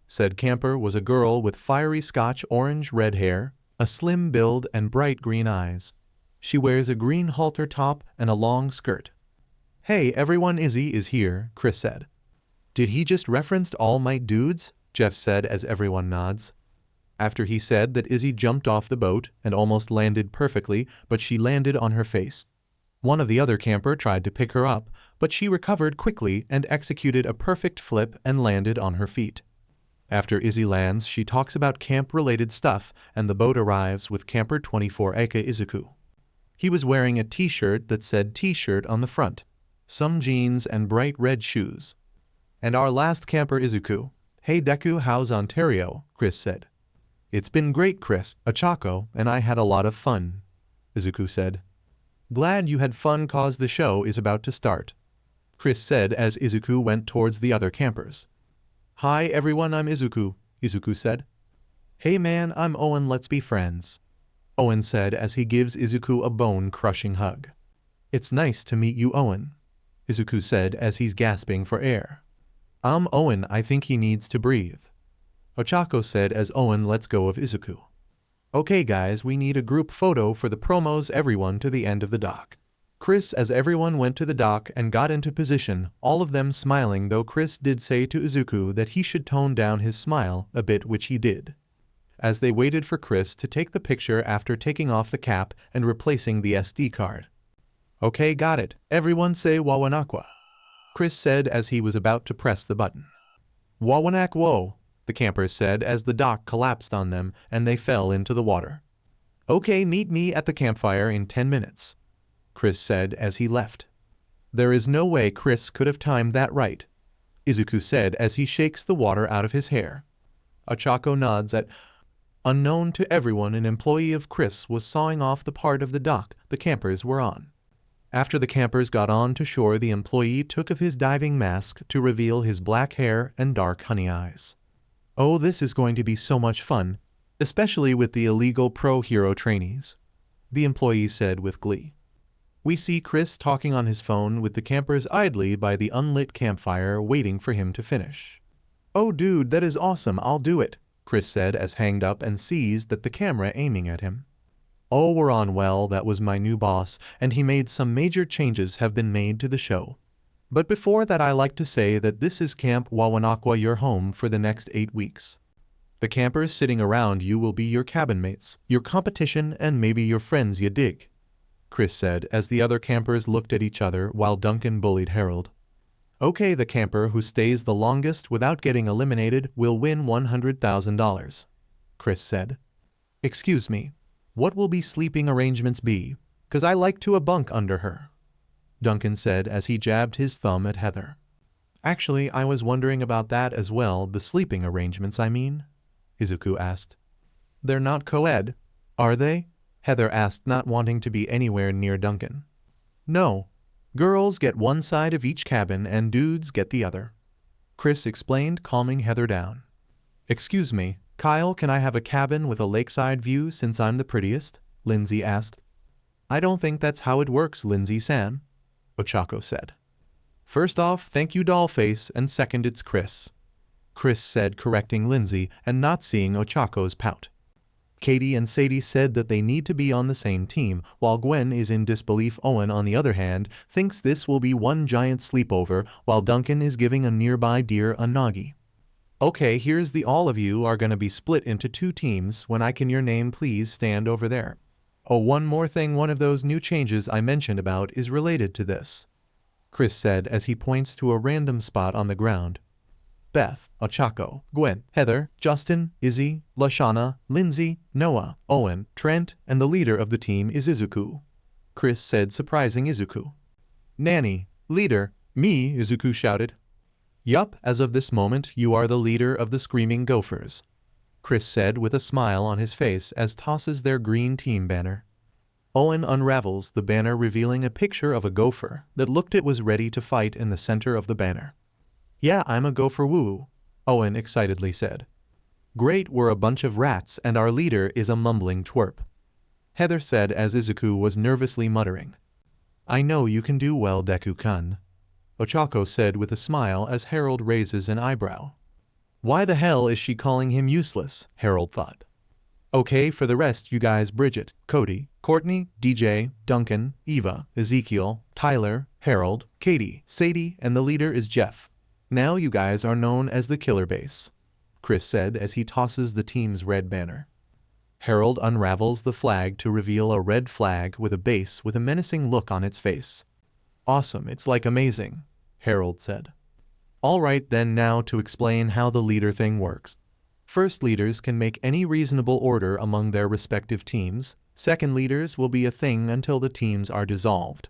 Said camper was a girl with fiery Scotch orange red hair, a slim build and bright green eyes. She wears a green halter top and a long skirt. Hey everyone, Izzy is here, Chris said. Did he just referenced All Might dudes? Jeff said as everyone nods. After he said that, Izzy jumped off the boat and almost landed perfectly, but she landed on her face. One of the other camper tried to pick her up, but she recovered quickly and executed a perfect flip and landed on her feet. After Izzy lands, she talks about camp-related stuff, and the boat arrives with camper 24 aka Izuku. He was wearing a t-shirt that said t-shirt on the front, some jeans and bright red shoes. And our last camper Izuku. Hey Deku, how's Ontario? Chris said. It's been great, Chris. Ochako and I had a lot of fun, Izuku said. Glad you had fun cause the show is about to start, Chris said as Izuku went towards the other campers. Hi everyone, I'm Izuku, Izuku said. Hey man, I'm Owen, let's be friends, Owen said as he gives Izuku a bone-crushing hug. It's nice to meet you, Owen, Izuku said as he's gasping for air. I'm Owen, I think he needs to breathe, Ochako said as Owen lets go of Izuku. Okay guys, we need a group photo for the promos, everyone to the end of the dock. Chris as everyone went to the dock and got into position, all of them smiling, though Chris did say to Izuku that he should tone down his smile a bit, which he did. As they waited for Chris to take the picture after taking off the cap and replacing the SD card. Okay, got it. Everyone say Wawanakwa, Chris said as he was about to press the button. Wawanak wo, the campers said as the dock collapsed on them and they fell into the water. Okay, meet me at the campfire in 10 minutes, Chris said as he left. There is no way Chris could have timed that right, Izuku said as he shakes the water out of his hair. Ochako nods at. Unknown to everyone, an employee of Chris was sawing off the part of the dock the campers were on. After the campers got on to shore, the employee took off his diving mask to reveal his black hair and dark honey eyes. Oh, this is going to be so much fun, especially with the illegal pro-hero trainees, the employee said with glee. We see Chris talking on his phone with the campers idly by the unlit campfire waiting for him to finish. Oh dude, that is awesome, I'll do it, Chris said as hanged up and sees that the camera aiming at him. Oh, we're on, well, that was my new boss and he made some major changes have been made to the show. But before that I like to say that this is Camp Wawanakwa, your home for the next 8 weeks. The campers sitting around you will be your cabin mates, your competition and maybe your friends, you dig, Chris said as the other campers looked at each other while Duncan bullied Harold. Okay, the camper who stays the longest without getting eliminated will win $100,000, Chris said. Excuse me, what will be sleeping arrangements be? 'Cause I like to a bunk under her, Duncan said as he jabbed his thumb at Heather. Actually, I was wondering about that as well, the sleeping arrangements I mean, Izuku asked. They're not co-ed, are they? Heather asked, not wanting to be anywhere near Duncan. No. Girls get one side of each cabin and dudes get the other, Chris explained, calming Heather down. Excuse me, Kyle, can I have a cabin with a lakeside view since I'm the prettiest? Lindsay asked. I don't think that's how it works, Lindsay-san, Ochako said. First off, thank you, Dollface, and second, it's Chris, Chris said, correcting Lindsay and not seeing Ochako's pout. Katie and Sadie said that they need to be on the same team, while Gwen is in disbelief. Owen, on the other hand, thinks this will be one giant sleepover, while Duncan is giving a nearby deer a noggy. Okay, here's the all of you are gonna be split into 2 teams. When I can your name, please stand over there. Oh, one more thing, one of those new changes I mentioned about is related to this, Chris said as he points to a random spot on the ground. Beth, Ochako, Gwen, Heather, Justin, Izzy, Lashana, Lindsay, Noah, Owen, Trent, and the leader of the team is Izuku, Chris said, surprising Izuku. Nanny, leader, me, Izuku shouted. Yup, as of this moment you are the leader of the Screaming Gophers, Chris said with a smile on his face as tosses their green team banner. Owen unravels the banner, revealing a picture of a gopher that looked it was ready to fight in the center of the banner. Yeah, I'm a gopher, woo, Owen excitedly said. Great, we're a bunch of rats and our leader is a mumbling twerp, Heather said as Izuku was nervously muttering. I know you can do well, Deku-kun, Ochako said with a smile as Harold raises an eyebrow. Why the hell is she calling him useless? Harold thought. Okay, for the rest you guys, Bridget, Cody, Courtney, DJ, Duncan, Eva, Ezekiel, Tyler, Harold, Katie, Sadie, and the leader is Jeff. Now you guys are known as the Killer Base, Chris said as he tosses the team's red banner. Harold unravels the flag to reveal a red flag with a base with a menacing look on its face. Awesome, it's like amazing, Harold said. Alright then, now to explain how the leader thing works. First leaders can make any reasonable order among their respective teams. Second leaders will be a thing until the teams are dissolved.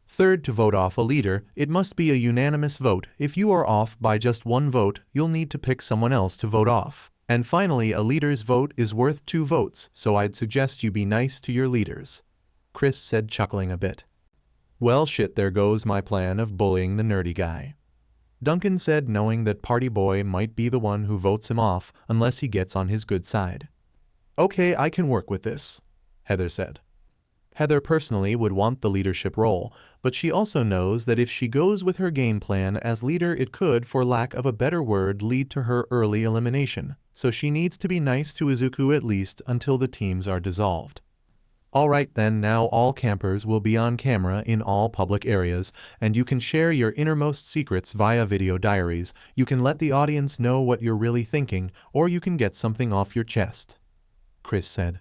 Third, to vote off a leader, it must be a unanimous vote. If you are off by just one vote, you'll need to pick someone else to vote off. And finally, a leader's vote is worth 2 votes, so I'd suggest you be nice to your leaders, Chris said, chuckling a bit. Well shit, there goes my plan of bullying the nerdy guy, Duncan said, knowing that Party Boy might be the one who votes him off unless he gets on his good side. Okay, I can work with this, Heather said. Heather personally would want the leadership role, but she also knows that if she goes with her game plan as leader, it could, for lack of a better word, lead to her early elimination, so she needs to be nice to Izuku at least until the teams are dissolved. Alright then, now all campers will be on camera in all public areas, and you can share your innermost secrets via video diaries. You can let the audience know what you're really thinking, or you can get something off your chest, Chris said.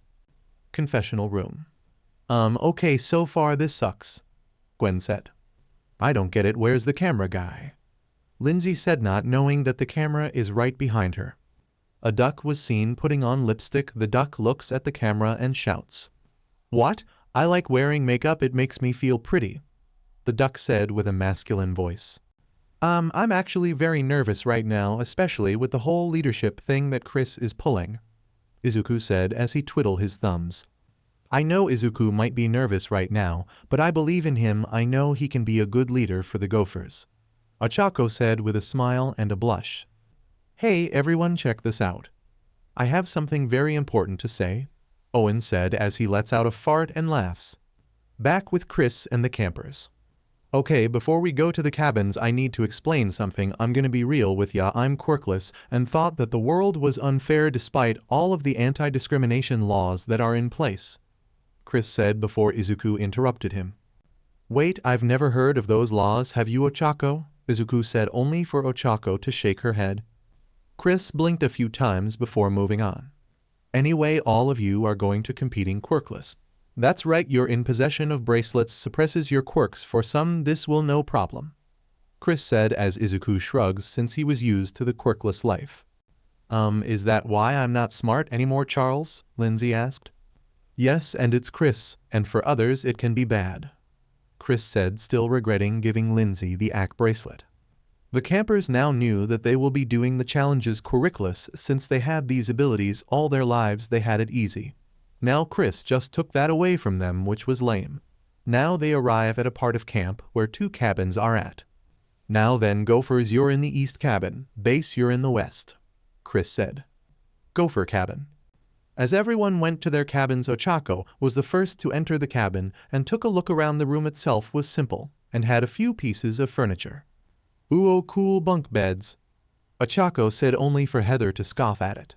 Confessional room. Okay, so far this sucks, Gwen said. I don't get it, where's the camera guy? Lindsay said, not knowing that the camera is right behind her. A duck was seen putting on lipstick. The duck looks at the camera and shouts, What? I like wearing makeup, it makes me feel pretty, the duck said with a masculine voice. I'm actually very nervous right now, especially with the whole leadership thing that Chris is pulling, Izuku said as he twiddled his thumbs. I know Izuku might be nervous right now, but I believe in him. I know he can be a good leader for the Gophers, Ochako said with a smile and a blush. Hey everyone, check this out. I have something very important to say, Owen said as he lets out a fart and laughs. Back with Chris and the campers. Okay, before we go to the cabins, I need to explain something. I'm gonna be real with ya. I'm quirkless and thought that the world was unfair despite all of the anti-discrimination laws that are in place, Chris said before Izuku interrupted him. Wait, I've never heard of those laws, have you, Ochako? Izuku said, only for Ochako to shake her head. Chris blinked a few times before moving on. Anyway, all of you are going to competing quirkless. That's right, you're in possession of bracelets suppresses your quirks. For some, this will no problem, Chris said as Izuku shrugs since he was used to the quirkless life. Is that why I'm not smart anymore, Charles? Lindsay asked. Yes, and it's Chris, and for others it can be bad, Chris said, still regretting giving Lindsay the ACK bracelet. The campers now knew that they will be doing the challenges quirkless since they had these abilities all their lives. They had it easy. Now Chris just took that away from them, which was lame. Now they arrive at a part of camp where 2 cabins are at. Now then, Gophers, you're in the east cabin, Base, you're in the west, Chris said. Gopher cabin. As everyone went to their cabins, Ochako was the first to enter the cabin and took a look around. The room itself was simple and had a few pieces of furniture. Ooh, cool bunk beds, Ochako said, only for Heather to scoff at it.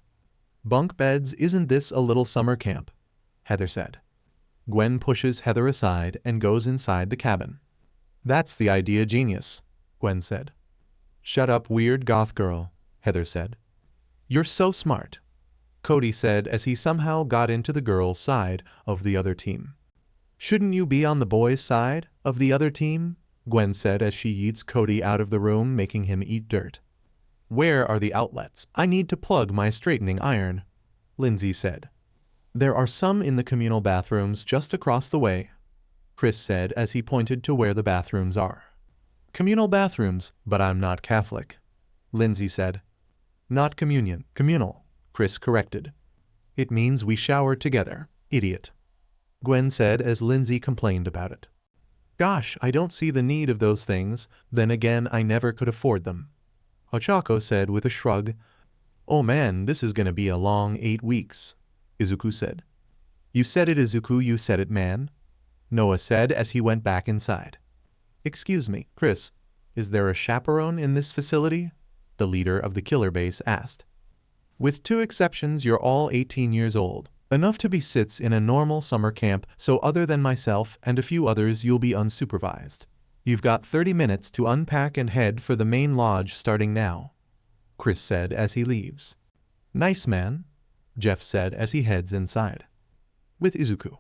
Bunk beds, isn't this a little summer camp? Heather said. Gwen pushes Heather aside and goes inside the cabin. That's the idea, genius, Gwen said. Shut up, weird goth girl, Heather said. You're so smart, Cody said as he somehow got into the girls' side of the other team. Shouldn't you be on the boys' side of the other team? Gwen said as she yeets Cody out of the room, making him eat dirt. Where are the outlets? I need to plug my straightening iron, Lindsay said. There are some in the communal bathrooms just across the way, Chris said as he pointed to where the bathrooms are. Communal bathrooms, but I'm not Catholic, Lindsay said. Not communion, communal, Chris corrected. It means we shower together, idiot, Gwen said as Lindsay complained about it. Gosh, I don't see the need of those things. Then again, I never could afford them, Ochako said with a shrug. Oh man, this is gonna be a long 8 weeks, Izuku said. You said it, Izuku, you said it, man, Noah said as he went back inside. Excuse me, Chris, is there a chaperone in this facility? The leader of the killer base asked. With 2 exceptions, you're all 18 years old. Enough to be sits in a normal summer camp, so other than myself and a few others you'll be unsupervised. You've got 30 minutes to unpack and head for the main lodge starting now, Chris said as he leaves. Nice man, Jeff said as he heads inside. With Izuku.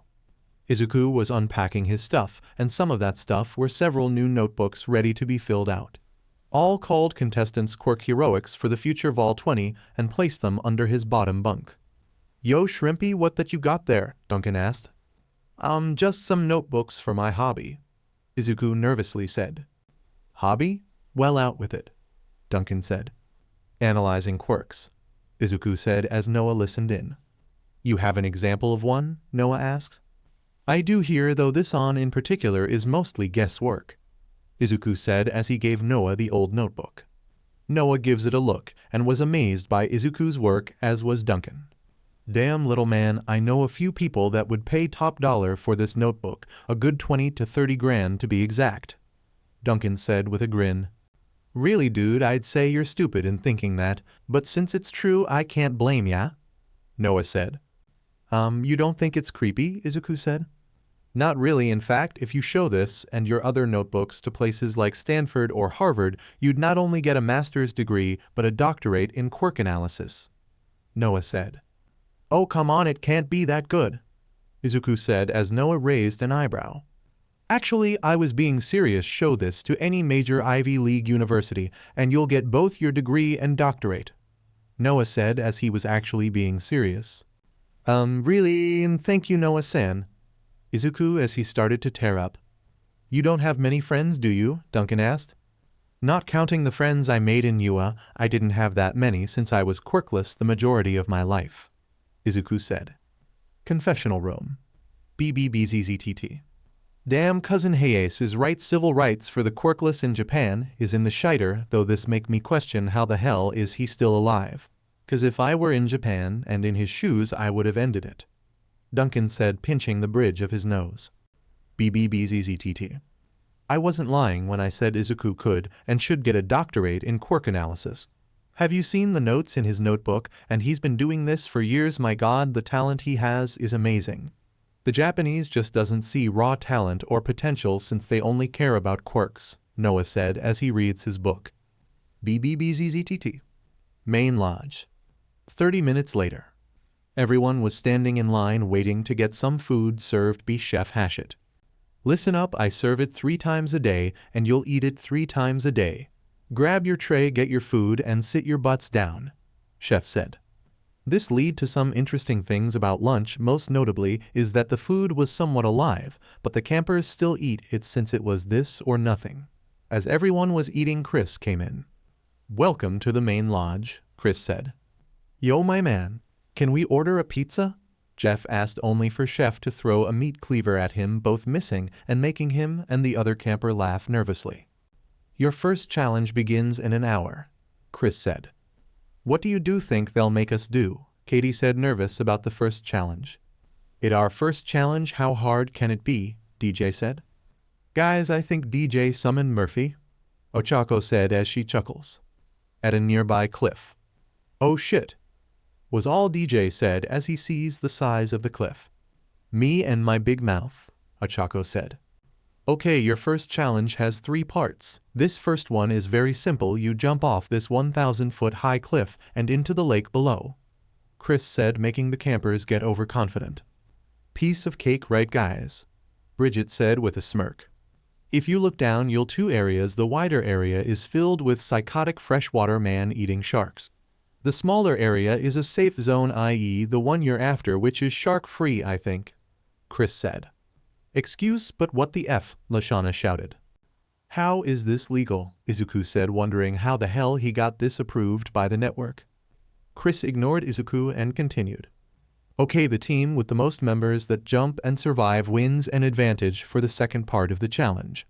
Izuku was unpacking his stuff, and some of that stuff were several new notebooks ready to be filled out. All called Contestant's Quirk Heroics for the future Vol 20 and placed them under his bottom bunk. Yo Shrimpy, what that you got there? Duncan asked. Just some notebooks for my hobby, Izuku nervously said. Hobby? Well, out with it, Duncan said. Analyzing quirks, Izuku said as Noah listened in. You have an example of one? Noah asked. I do hear, though this on in particular is mostly guesswork, Izuku said as he gave Noah the old notebook. Noah gives it a look and was amazed by Izuku's work, as was Duncan. Damn, little man, I know a few people that would pay top dollar for this notebook, a good 20 to 30 grand to be exact, Duncan said with a grin. Really, dude, I'd say you're stupid in thinking that, but since it's true, I can't blame ya, Noah said. You don't think it's creepy? Izuku said. Not really. In fact, if you show this and your other notebooks to places like Stanford or Harvard, you'd not only get a master's degree, but a doctorate in quirk analysis, Noah said. Oh, come on, it can't be that good, Izuku said as Noah raised an eyebrow. Actually, I was being serious. Show this to any major Ivy League university, and you'll get both your degree and doctorate, Noah said as he was actually being serious. Really? Thank you, Noah-san, Izuku as he started to tear up. You don't have many friends, do you? Duncan asked. Not counting the friends I made in UA, I didn't have that many since I was quirkless the majority of my life, Izuku said. Confessional room. BBBZZTT. Damn, cousin Hayes is right. Civil rights for the quirkless in Japan is in the shiter, though this make me question how the hell is he still alive. 'Cause if I were in Japan and in his shoes I would have ended it, Duncan said, pinching the bridge of his nose. BBBZZTT. I wasn't lying when I said Izuku could and should get a doctorate in quirk analysis. Have you seen the notes in his notebook? And he's been doing this for years. My god, the talent he has is amazing. The Japanese just doesn't see raw talent or potential since they only care about quirks, Noah said as he reads his book. BBBZZTT. Main Lodge. 30 minutes later. Everyone was standing in line waiting to get some food served by Chef Hachette. Listen up, I serve it 3 times a day and you'll eat it 3 times a day. Grab your tray, get your food, and sit your butts down, Chef said. This led to some interesting things about lunch. Most notably is that the food was somewhat alive, but the campers still eat it since it was this or nothing. As everyone was eating, Chris came in. Welcome to the main lodge, Chris said. Yo, my man, can we order a pizza? Jeff asked, only for Chef to throw a meat cleaver at him, both missing and making him and the other camper laugh nervously. Your first challenge begins in an hour, Chris said. What do you think they'll make us do? Katie said, nervous about the first challenge. It our first challenge, how hard can it be? DJ said. Guys, I think DJ summoned Murphy, Ochako said as she chuckles. At a nearby cliff. Oh shit, was all DJ said as he sees the size of the cliff. Me and my big mouth, Ochako said. Okay, your first challenge has 3 parts. This first one is very simple. You jump off this 1,000-foot high cliff and into the lake below, Chris said, making the campers get overconfident. Piece of cake, right guys? Bridget said with a smirk. If you look down, you'll 2 areas. The wider area is filled with psychotic freshwater man-eating sharks. The smaller area is a safe zone, i.e. the one you're after, which is shark-free, I think, Chris said. Excuse, but what the F? Lashana shouted. How is this legal? Izuku said, wondering how the hell he got this approved by the network. Chris ignored Izuku and continued. Okay, the team with the most members that jump and survive wins an advantage for the second part of the challenge,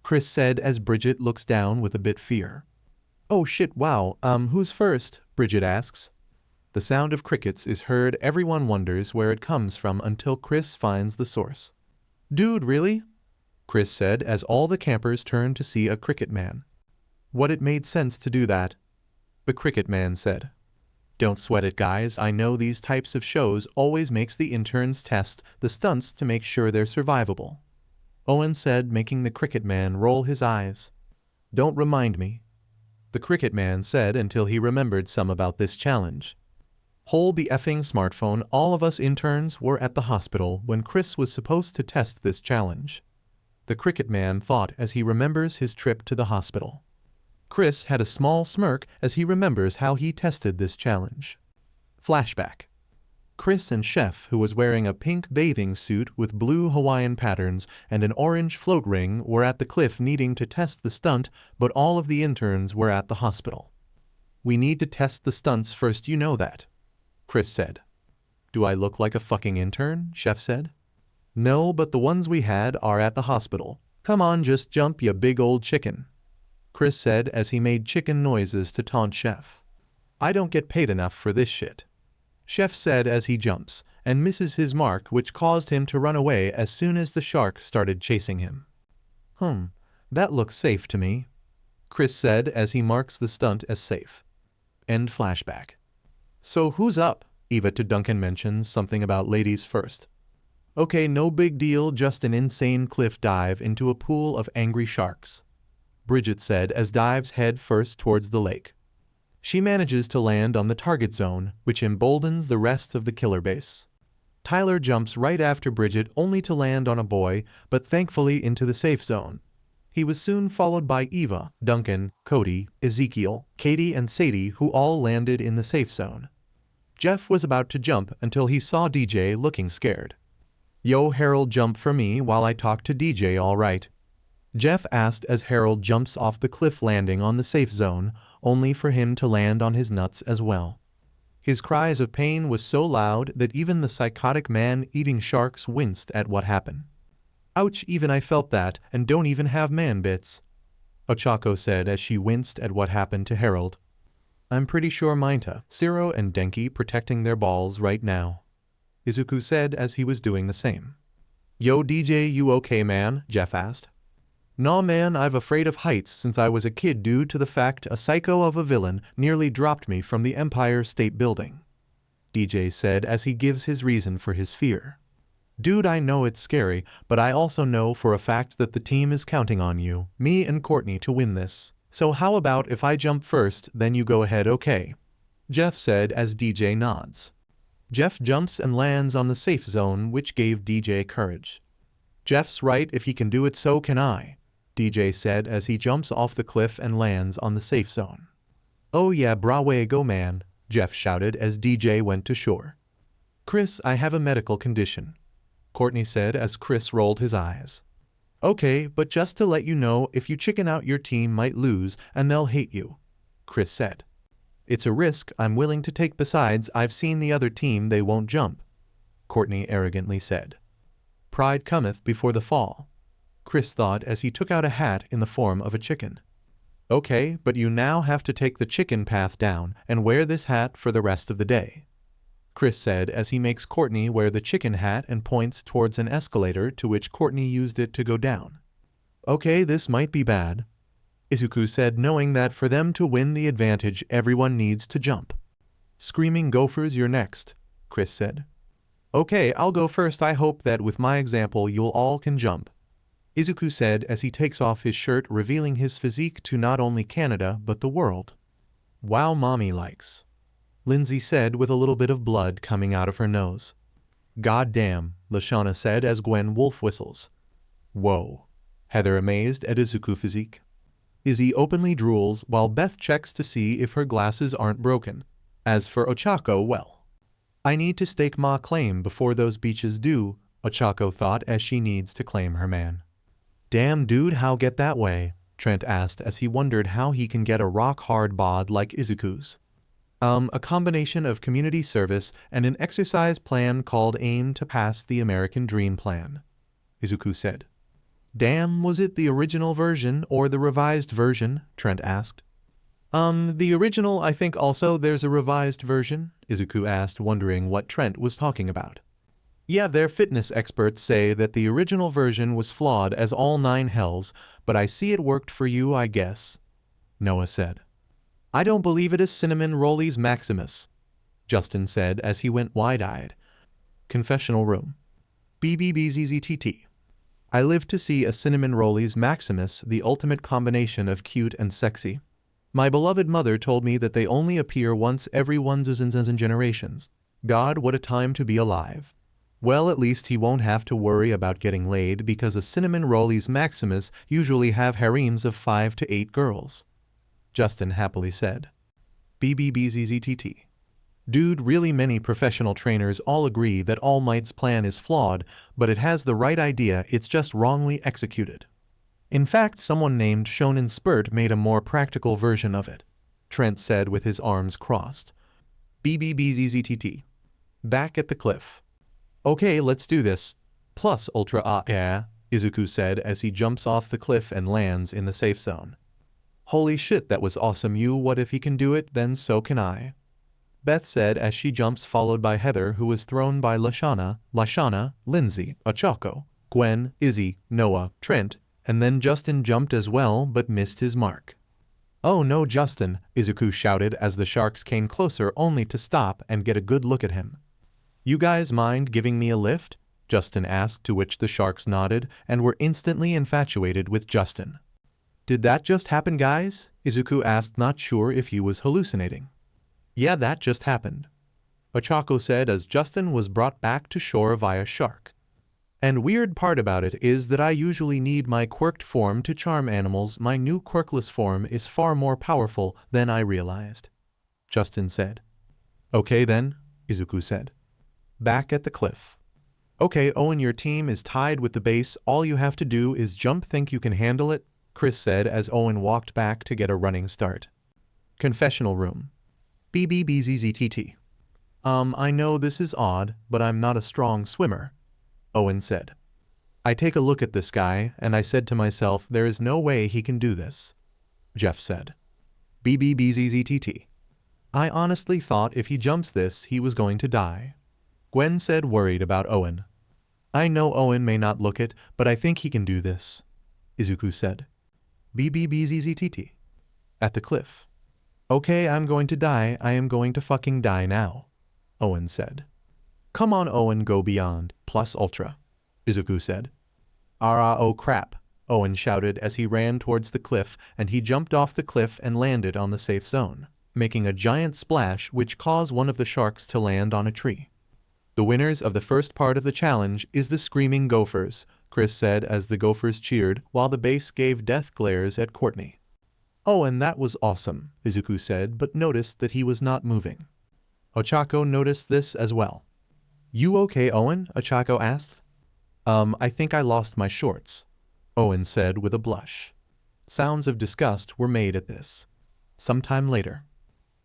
Chris said as Bridget looks down with a bit fear. Oh shit, wow, who's first? Bridget asks. The sound of crickets is heard. Everyone wonders where it comes from until Chris finds the source. Dude, really? Chris said as all the campers turned to see a cricket man. What, it made sense to do that? The cricket man said. Don't sweat it, guys. I know these types of shows always makes the interns test the stunts to make sure they're survivable. Owen said, making the cricket man roll his eyes. Don't remind me. The cricket man said until he remembered some about this challenge. Hold the effing smartphone. All of us interns were at the hospital when Chris was supposed to test this challenge. The cricket man thought as he remembers his trip to the hospital. Chris had a small smirk as he remembers how he tested this challenge. Flashback. Chris and Chef, who was wearing a pink bathing suit with blue Hawaiian patterns and an orange float ring, were at the cliff needing to test the stunt, but all of the interns were at the hospital. We need to test the stunts first, you know that, Chris said. Do I look like a fucking intern? Chef said. No, but the ones we had are at the hospital. Come on, just jump, you big old chicken, Chris said as he made chicken noises to taunt Chef. I don't get paid enough for this shit, Chef said as he jumps and misses his mark, which caused him to run away as soon as the shark started chasing him. That looks safe to me, Chris said as he marks the stunt as safe. End flashback. So who's up? Eva to Duncan mentions something about ladies first. Okay, no big deal, just an insane cliff dive into a pool of angry sharks, Bridget said as dives head first towards the lake. She manages to land on the target zone, which emboldens the rest of the killer base. Tyler jumps right after Bridget only to land on a boy, but thankfully into the safe zone. He was soon followed by Eva, Duncan, Cody, Ezekiel, Katie and Sadie, who all landed in the safe zone. Jeff was about to jump until he saw DJ looking scared. Yo, Harold, jump for me while I talk to DJ, all right? Jeff asked as Harold jumps off the cliff, landing on the safe zone, only for him to land on his nuts as well. His cries of pain was so loud that even the psychotic man eating sharks winced at what happened. Ouch, even I felt that and don't even have man bits, Ochako said as she winced at what happened to Harold. I'm pretty sure Minta, Zero and Denki protecting their balls right now, Izuku said as he was doing the same. Yo DJ, you okay man? Jeff asked. Nah man, I've afraid of heights since I was a kid due to the fact a psycho of a villain nearly dropped me from the Empire State Building, DJ said as he gives his reason for his fear. Dude, I know it's scary, but I also know for a fact that the team is counting on you, me and Courtney, to win this. So how about if I jump first, then you go ahead, okay? Jeff said as DJ nods. Jeff jumps and lands on the safe zone, which gave DJ courage. Jeff's right, if he can do it, so can I, DJ said as he jumps off the cliff and lands on the safe zone. Oh yeah, bravo, go man, Jeff shouted as DJ went to shore. Chris, I have a medical condition, Courtney said as Chris rolled his eyes. Okay, but just to let you know, if you chicken out your team might lose and they'll hate you, Chris said. It's a risk I'm willing to take, besides I've seen the other team, they won't jump, Courtney arrogantly said. Pride cometh before the fall, Chris thought as he took out a hat in the form of a chicken. Okay, but you now have to take the chicken path down and wear this hat for the rest of the day, Chris said as he makes Courtney wear the chicken hat and points towards an escalator to which Courtney used it to go down. Okay, this might be bad, Izuku said, knowing that for them to win the advantage everyone needs to jump. Screaming Gophers, you're next, Chris said. Okay, I'll go first. I hope that with my example you'll all can jump, Izuku said as he takes off his shirt, revealing his physique to not only Canada but the world. Wow, mommy likes, Lindsay said with a little bit of blood coming out of her nose. God damn, Lashana said as Gwen wolf whistles. Whoa, Heather amazed at Izuku physique. Izzy openly drools while Beth checks to see if her glasses aren't broken. As for Ochako, well, I need to stake my claim before those beaches do, Ochako thought as she needs to claim her man. Damn dude, how get that way? Trent asked as he wondered how he can get a rock-hard bod like Izuku's. A combination of community service and an exercise plan called Aim to Pass the American Dream Plan, Izuku said. Damn, was it the original version or the revised version? Trent asked. The original, I think also there's a revised version, Izuku asked, wondering what Trent was talking about. Yeah, their fitness experts say that the original version was flawed as all 9 hells, but I see it worked for you, I guess, Noah said. I don't believe it is Cinnamon Rollies Maximus, Justin said as he went wide-eyed. Confessional room. BBBZZTT. I live to see a Cinnamon Rollies Maximus, the ultimate combination of cute and sexy. My beloved mother told me that they only appear once every 1,000 generations. God, what a time to be alive. Well, at least he won't have to worry about getting laid because a Cinnamon Rollies Maximus usually have harems of 5 to 8 girls, Justin happily said. BBBZZTT. Dude, really many professional trainers all agree that All Might's plan is flawed, but it has the right idea, it's just wrongly executed. In fact, someone named Shonen Spurt made a more practical version of it, Trent said with his arms crossed. BBBZZTT. Back at the cliff. Okay, let's do this. Plus ultra Izuku said as he jumps off the cliff and lands in the safe zone. Holy shit, that was awesome. What if he can do it, then so can I. Beth said as she jumps, followed by Heather, who was thrown by Lashana, Lindsay, Ochako, Gwen, Izzy, Noah, Trent, and then Justin jumped as well but missed his mark. Oh no, Justin, Izuku shouted as the sharks came closer only to stop and get a good look at him. You guys mind giving me a lift? Justin asked, to which the sharks nodded and were instantly infatuated with Justin. Did that just happen, guys? Izuku asked, not sure if he was hallucinating. Yeah, that just happened, Ochako said as Justin was brought back to shore via shark. And weird part about it is that I usually need my quirked form to charm animals. My new quirkless form is far more powerful than I realized, Justin said. Okay then, Izuku said. Back at the cliff. Okay, Owen, your team is tied with the base. All you have to do is jump. Think you can handle it? Chris said as Owen walked back to get a running start. Confessional room. BBBZZTT. I know this is odd, but I'm not a strong swimmer, Owen said. I take a look at this guy, and I said to myself, there is no way he can do this, Jeff said. BBBZZTT. I honestly thought if he jumps this, he was going to die, Gwen said, worried about Owen. I know Owen may not look it, but I think he can do this, Izuku said. BBBZZTT. At the cliff. Okay, I'm going to die. I am going to fucking die now, Owen said. Come on, Owen, go beyond, plus ultra, Izuku said. Oh crap, Owen shouted as he ran towards the cliff, and he jumped off the cliff and landed on the safe zone, making a giant splash which caused one of the sharks to land on a tree. The winners of the first part of the challenge is the Screaming Gophers, Chris said as the Gophers cheered while the base gave death glares at Courtney. Oh, and that was awesome, Izuku said, but noticed that he was not moving. Ochako noticed this as well. You okay, Owen? Ochako asked. I think I lost my shorts, Owen said with a blush. Sounds of disgust were made at this. Sometime later.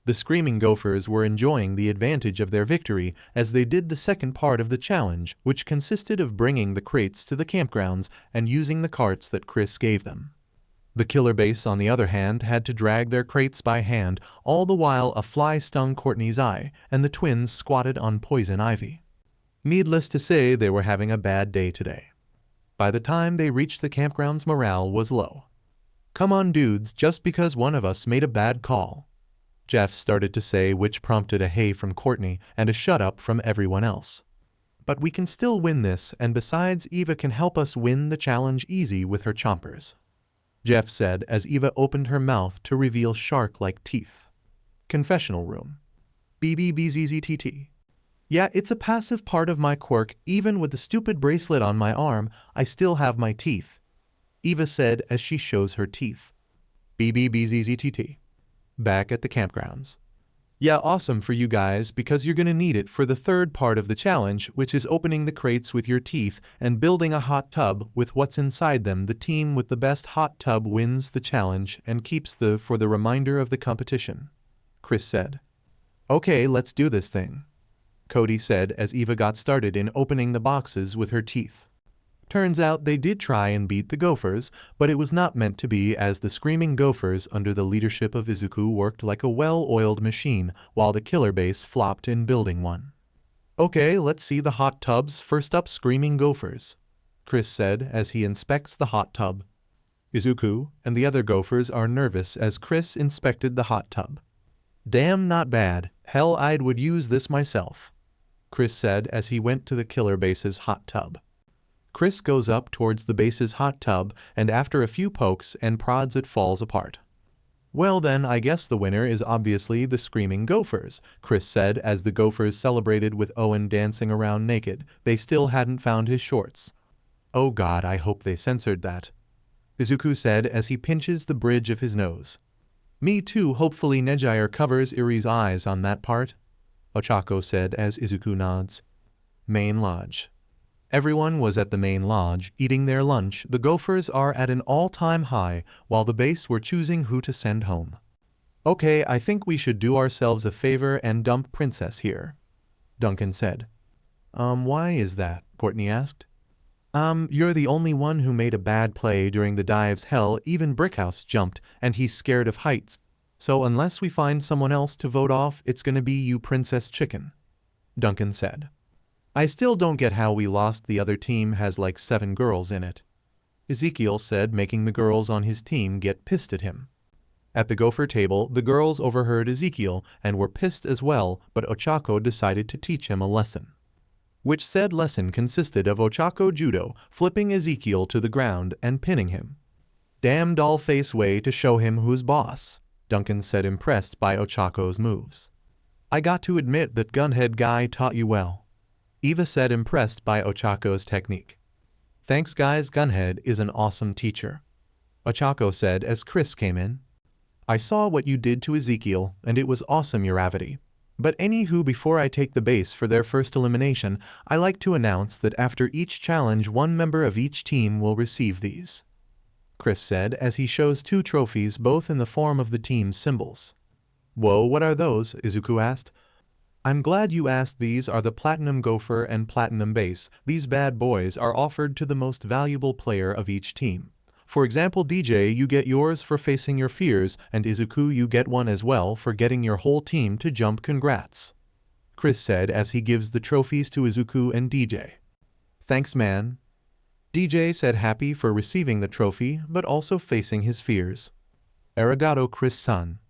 The Screaming Gophers were enjoying the advantage of their victory as they did the second part of the challenge, which consisted of bringing the crates to the campgrounds and using the carts that Chris gave them. The killer base, on the other hand, had to drag their crates by hand, all the while a fly stung Courtney's eye, and the twins squatted on poison ivy. Needless to say, they were having a bad day today. By the time they reached the campgrounds, morale was low. Come on, dudes, just because one of us made a bad call, Jeff started to say, which prompted a hey from Courtney and a shut up from everyone else. But we can still win this, and besides, Eva can help us win the challenge easy with her chompers, Jeff said as Eva opened her mouth to reveal shark-like teeth. Confessional room. BBBZZTT. Yeah, it's a passive part of my quirk. Even with the stupid bracelet on my arm, I still have my teeth, Eva said as she shows her teeth. BBBZZTT. Back at the campgrounds. Yeah, awesome for you guys, because you're gonna need it for the third part of the challenge, which is opening the crates with your teeth and building a hot tub with what's inside them. The team with the best hot tub wins the challenge and keeps for the remainder of the competition, Chris said. Okay, let's do this thing, Cody said as Eva got started in opening the boxes with her teeth. Turns out they did try and beat the Gophers, but it was not meant to be, as the Screaming Gophers under the leadership of Izuku worked like a well-oiled machine while the killer base flopped in building one. Okay, let's see the hot tubs. First up, screaming gophers, Chris said as he inspects the hot tub. Izuku and the other gophers are nervous as Chris inspected the hot tub. Damn, not bad. Hell, I would use this myself, Chris said as he went to the killer base's hot tub. Chris goes up towards the base's hot tub, and after a few pokes and prods it falls apart. Well then, I guess the winner is obviously the screaming gophers, Chris said as the gophers celebrated with Owen dancing around naked. They still hadn't found his shorts. Oh god, I hope they censored that, Izuku said as he pinches the bridge of his nose. Me too, hopefully Nejire covers Iri's eyes on that part, Ochako said as Izuku nods. Main lodge. Everyone was at the main lodge, eating their lunch. The gophers are at an all-time high, while the base were choosing who to send home. Okay, I think we should do ourselves a favor and dump Princess here, Duncan said. Why is that? Courtney asked. You're the only one who made a bad play during the dives. Hell, even Brickhouse jumped, and he's scared of heights. So unless we find someone else to vote off, it's gonna be you, Princess Chicken, Duncan said. I still don't get how we lost. The other team has like 7 girls in it, Ezekiel said, making the girls on his team get pissed at him. At the gopher table, the girls overheard Ezekiel and were pissed as well, but Ochako decided to teach him a lesson. Which said lesson consisted of Ochako judo, flipping Ezekiel to the ground and pinning him. Damn doll-face way to show him who's boss, Duncan said, impressed by Ochako's moves. I got to admit that Gunhead guy taught you well, Eva said, impressed by Ochako's technique. Thanks guys, Gunhead is an awesome teacher, Ochako said as Chris came in. I saw what you did to Ezekiel, and it was awesome, Uravity. But anywho, before I take the base for their first elimination, I like to announce that after each challenge, one member of each team will receive these, Chris said as he shows 2 trophies, both in the form of the team's symbols. Whoa, what are those? Izuku asked. I'm glad you asked. These are the Platinum Gopher and Platinum Base. These bad boys are offered to the most valuable player of each team. For example, DJ, you get yours for facing your fears, and Izuku, you get one as well for getting your whole team to jump. Congrats, Chris said as he gives the trophies to Izuku and DJ. Thanks man, DJ said, happy for receiving the trophy but also facing his fears. Arigato, Chris-san,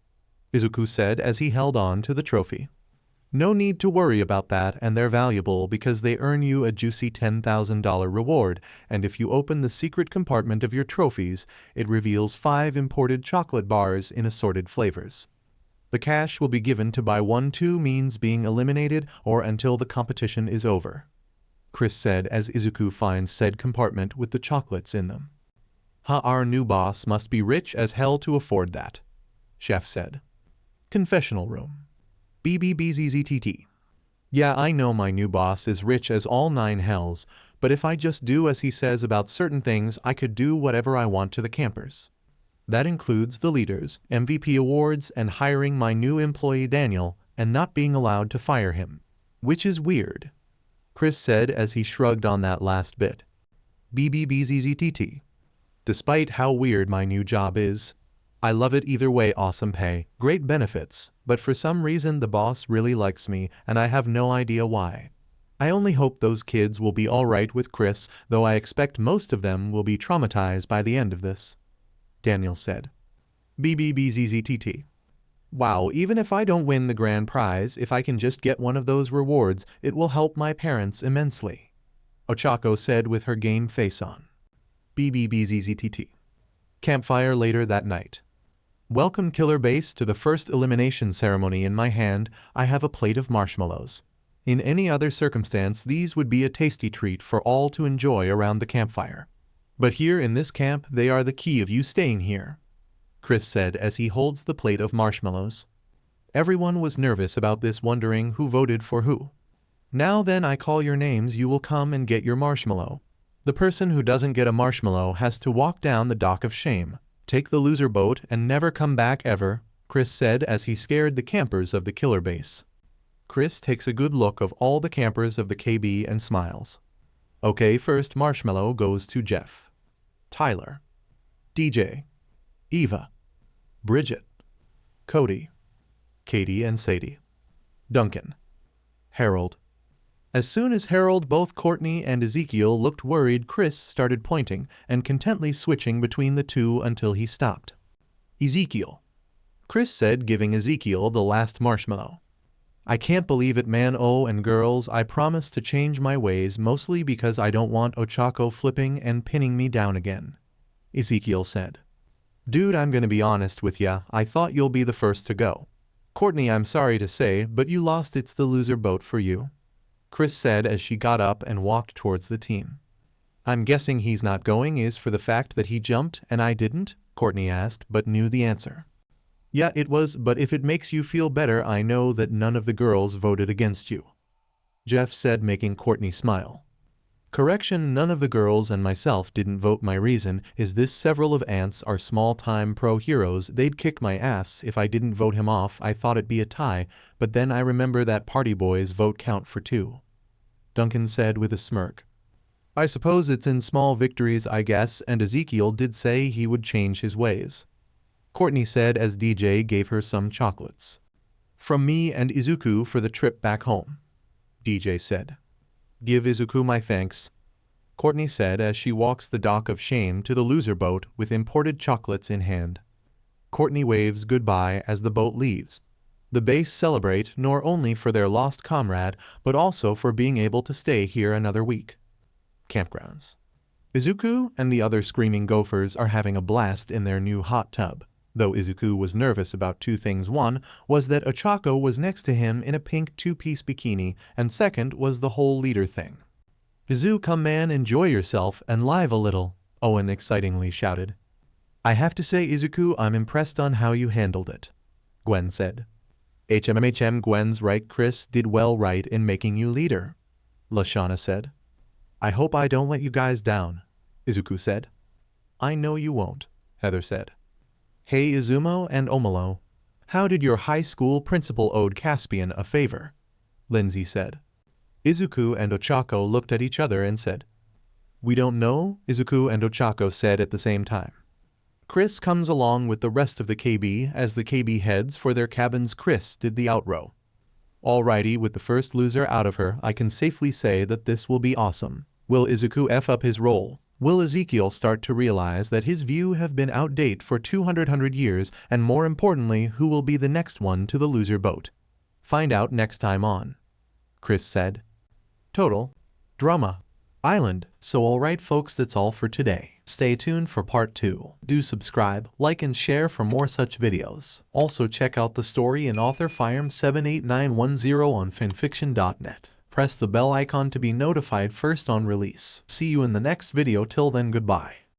Izuku said as he held on to the trophy. No need to worry about that, and they're valuable because they earn you a juicy $10,000 reward, and if you open the secret compartment of your trophies, it reveals 5 imported chocolate bars in assorted flavors. The cash will be given to by 1-2 means being eliminated or until the competition is over, Chris said as Izuku finds said compartment with the chocolates in them. Our new boss must be rich as hell to afford that, Chef said. Confessional room. BBBZZTT. Yeah, I know my new boss is rich as all 9 hells, but if I just do as he says about certain things, I could do whatever I want to the campers. That includes the leaders, MVP awards, and hiring my new employee Daniel, and not being allowed to fire him. Which is weird, Chris said as he shrugged on that last bit. BBBZZTT. Despite how weird my new job is, I love it either way. Awesome pay, great benefits, but for some reason the boss really likes me and I have no idea why. I only hope those kids will be alright with Chris, though I expect most of them will be traumatized by the end of this, Daniel said. BBBZZTT. Wow, even if I don't win the grand prize, if I can just get one of those rewards, it will help my parents immensely, Ochako said with her game face on. BBBZZTT. Campfire later that night. Welcome Killer Base to the first elimination ceremony. In my hand, I have a plate of marshmallows. In any other circumstance, these would be a tasty treat for all to enjoy around the campfire. But here in this camp, they are the key of you staying here, Chris said as he holds the plate of marshmallows. Everyone was nervous about this, wondering who voted for who. Now then, I call your names, you will come and get your marshmallow. The person who doesn't get a marshmallow has to walk down the dock of shame. Take the loser boat and never come back ever, Chris said as he scared the campers of the Killer Base. Chris takes a good look of all the campers of the KB and smiles. Okay, first marshmallow goes to Jeff, Tyler, DJ, Eva, Bridget, Cody, Katie and Sadie, Duncan, Harold, As soon as Harold, both Courtney and Ezekiel looked worried, Chris started pointing and contently switching between the two until he stopped. Ezekiel, Chris said, giving Ezekiel the last marshmallow. I can't believe it, man. Oh, and girls, I promise to change my ways, mostly because I don't want Ochako flipping and pinning me down again, Ezekiel said. Dude, I'm gonna be honest with ya, I thought you'll be the first to go. Courtney, I'm sorry to say, but you lost. It's the loser boat for you, Chris said as she got up and walked towards the team. I'm guessing he's not going is for the fact that he jumped and I didn't, Courtney asked, but knew the answer. Yeah, it was, but if it makes you feel better, I know that none of the girls voted against you, Jeff said, making Courtney smile. Correction, none of the girls and myself didn't vote. My reason is this: several of ants are small-time pro heroes. They'd kick my ass if I didn't vote him off. I thought it'd be a tie, but then I remember that Party Boy's vote count for 2, Duncan said with a smirk. I suppose it's in small victories, I guess, and Ezekiel did say he would change his ways, Courtney said as DJ gave her some chocolates. From me and Izuku for the trip back home, DJ said. Give Izuku my thanks, Courtney said as she walks the dock of shame to the loser boat with imported chocolates in hand. Courtney waves goodbye as the boat leaves. The base celebrate not only for their lost comrade, but also for being able to stay here another week. Campgrounds. Izuku and the other screaming gophers are having a blast in their new hot tub, though Izuku was nervous about two things. One was that Ochako was next to him in a pink two-piece bikini, and second was the whole leader thing. Izu, come man, enjoy yourself and live a little, Owen excitingly shouted. I have to say, Izuku, I'm impressed on how you handled it, Gwen said. Gwen's right. Chris did well right in making you leader, Lashana said. I hope I don't let you guys down, Izuku said. I know you won't, Heather said. Hey Izumo and Omalo, how did your high school principal owed Caspian a favor? Lindsay said. Izuku and Ochako looked at each other and said, We don't know, Izuku and Ochako said at the same time. Chris comes along with the rest of the KB as the KB heads for their cabins. Chris did the outrow. Alrighty, with the first loser out of her, I can safely say that this will be awesome. Will Izuku F up his role? Will Ezekiel start to realize that his view have been outdated for 200 years, and more importantly, who will be the next one to the loser boat? Find out next time on, Chris said, Total Drama Island. So alright folks, that's all for today. Stay tuned for part 2. Do subscribe, like and share for more such videos. Also check out the story and author Firem78910 on FANFICTIONnet. Press the bell icon to be notified first on release. See you in the next video. Till then, goodbye.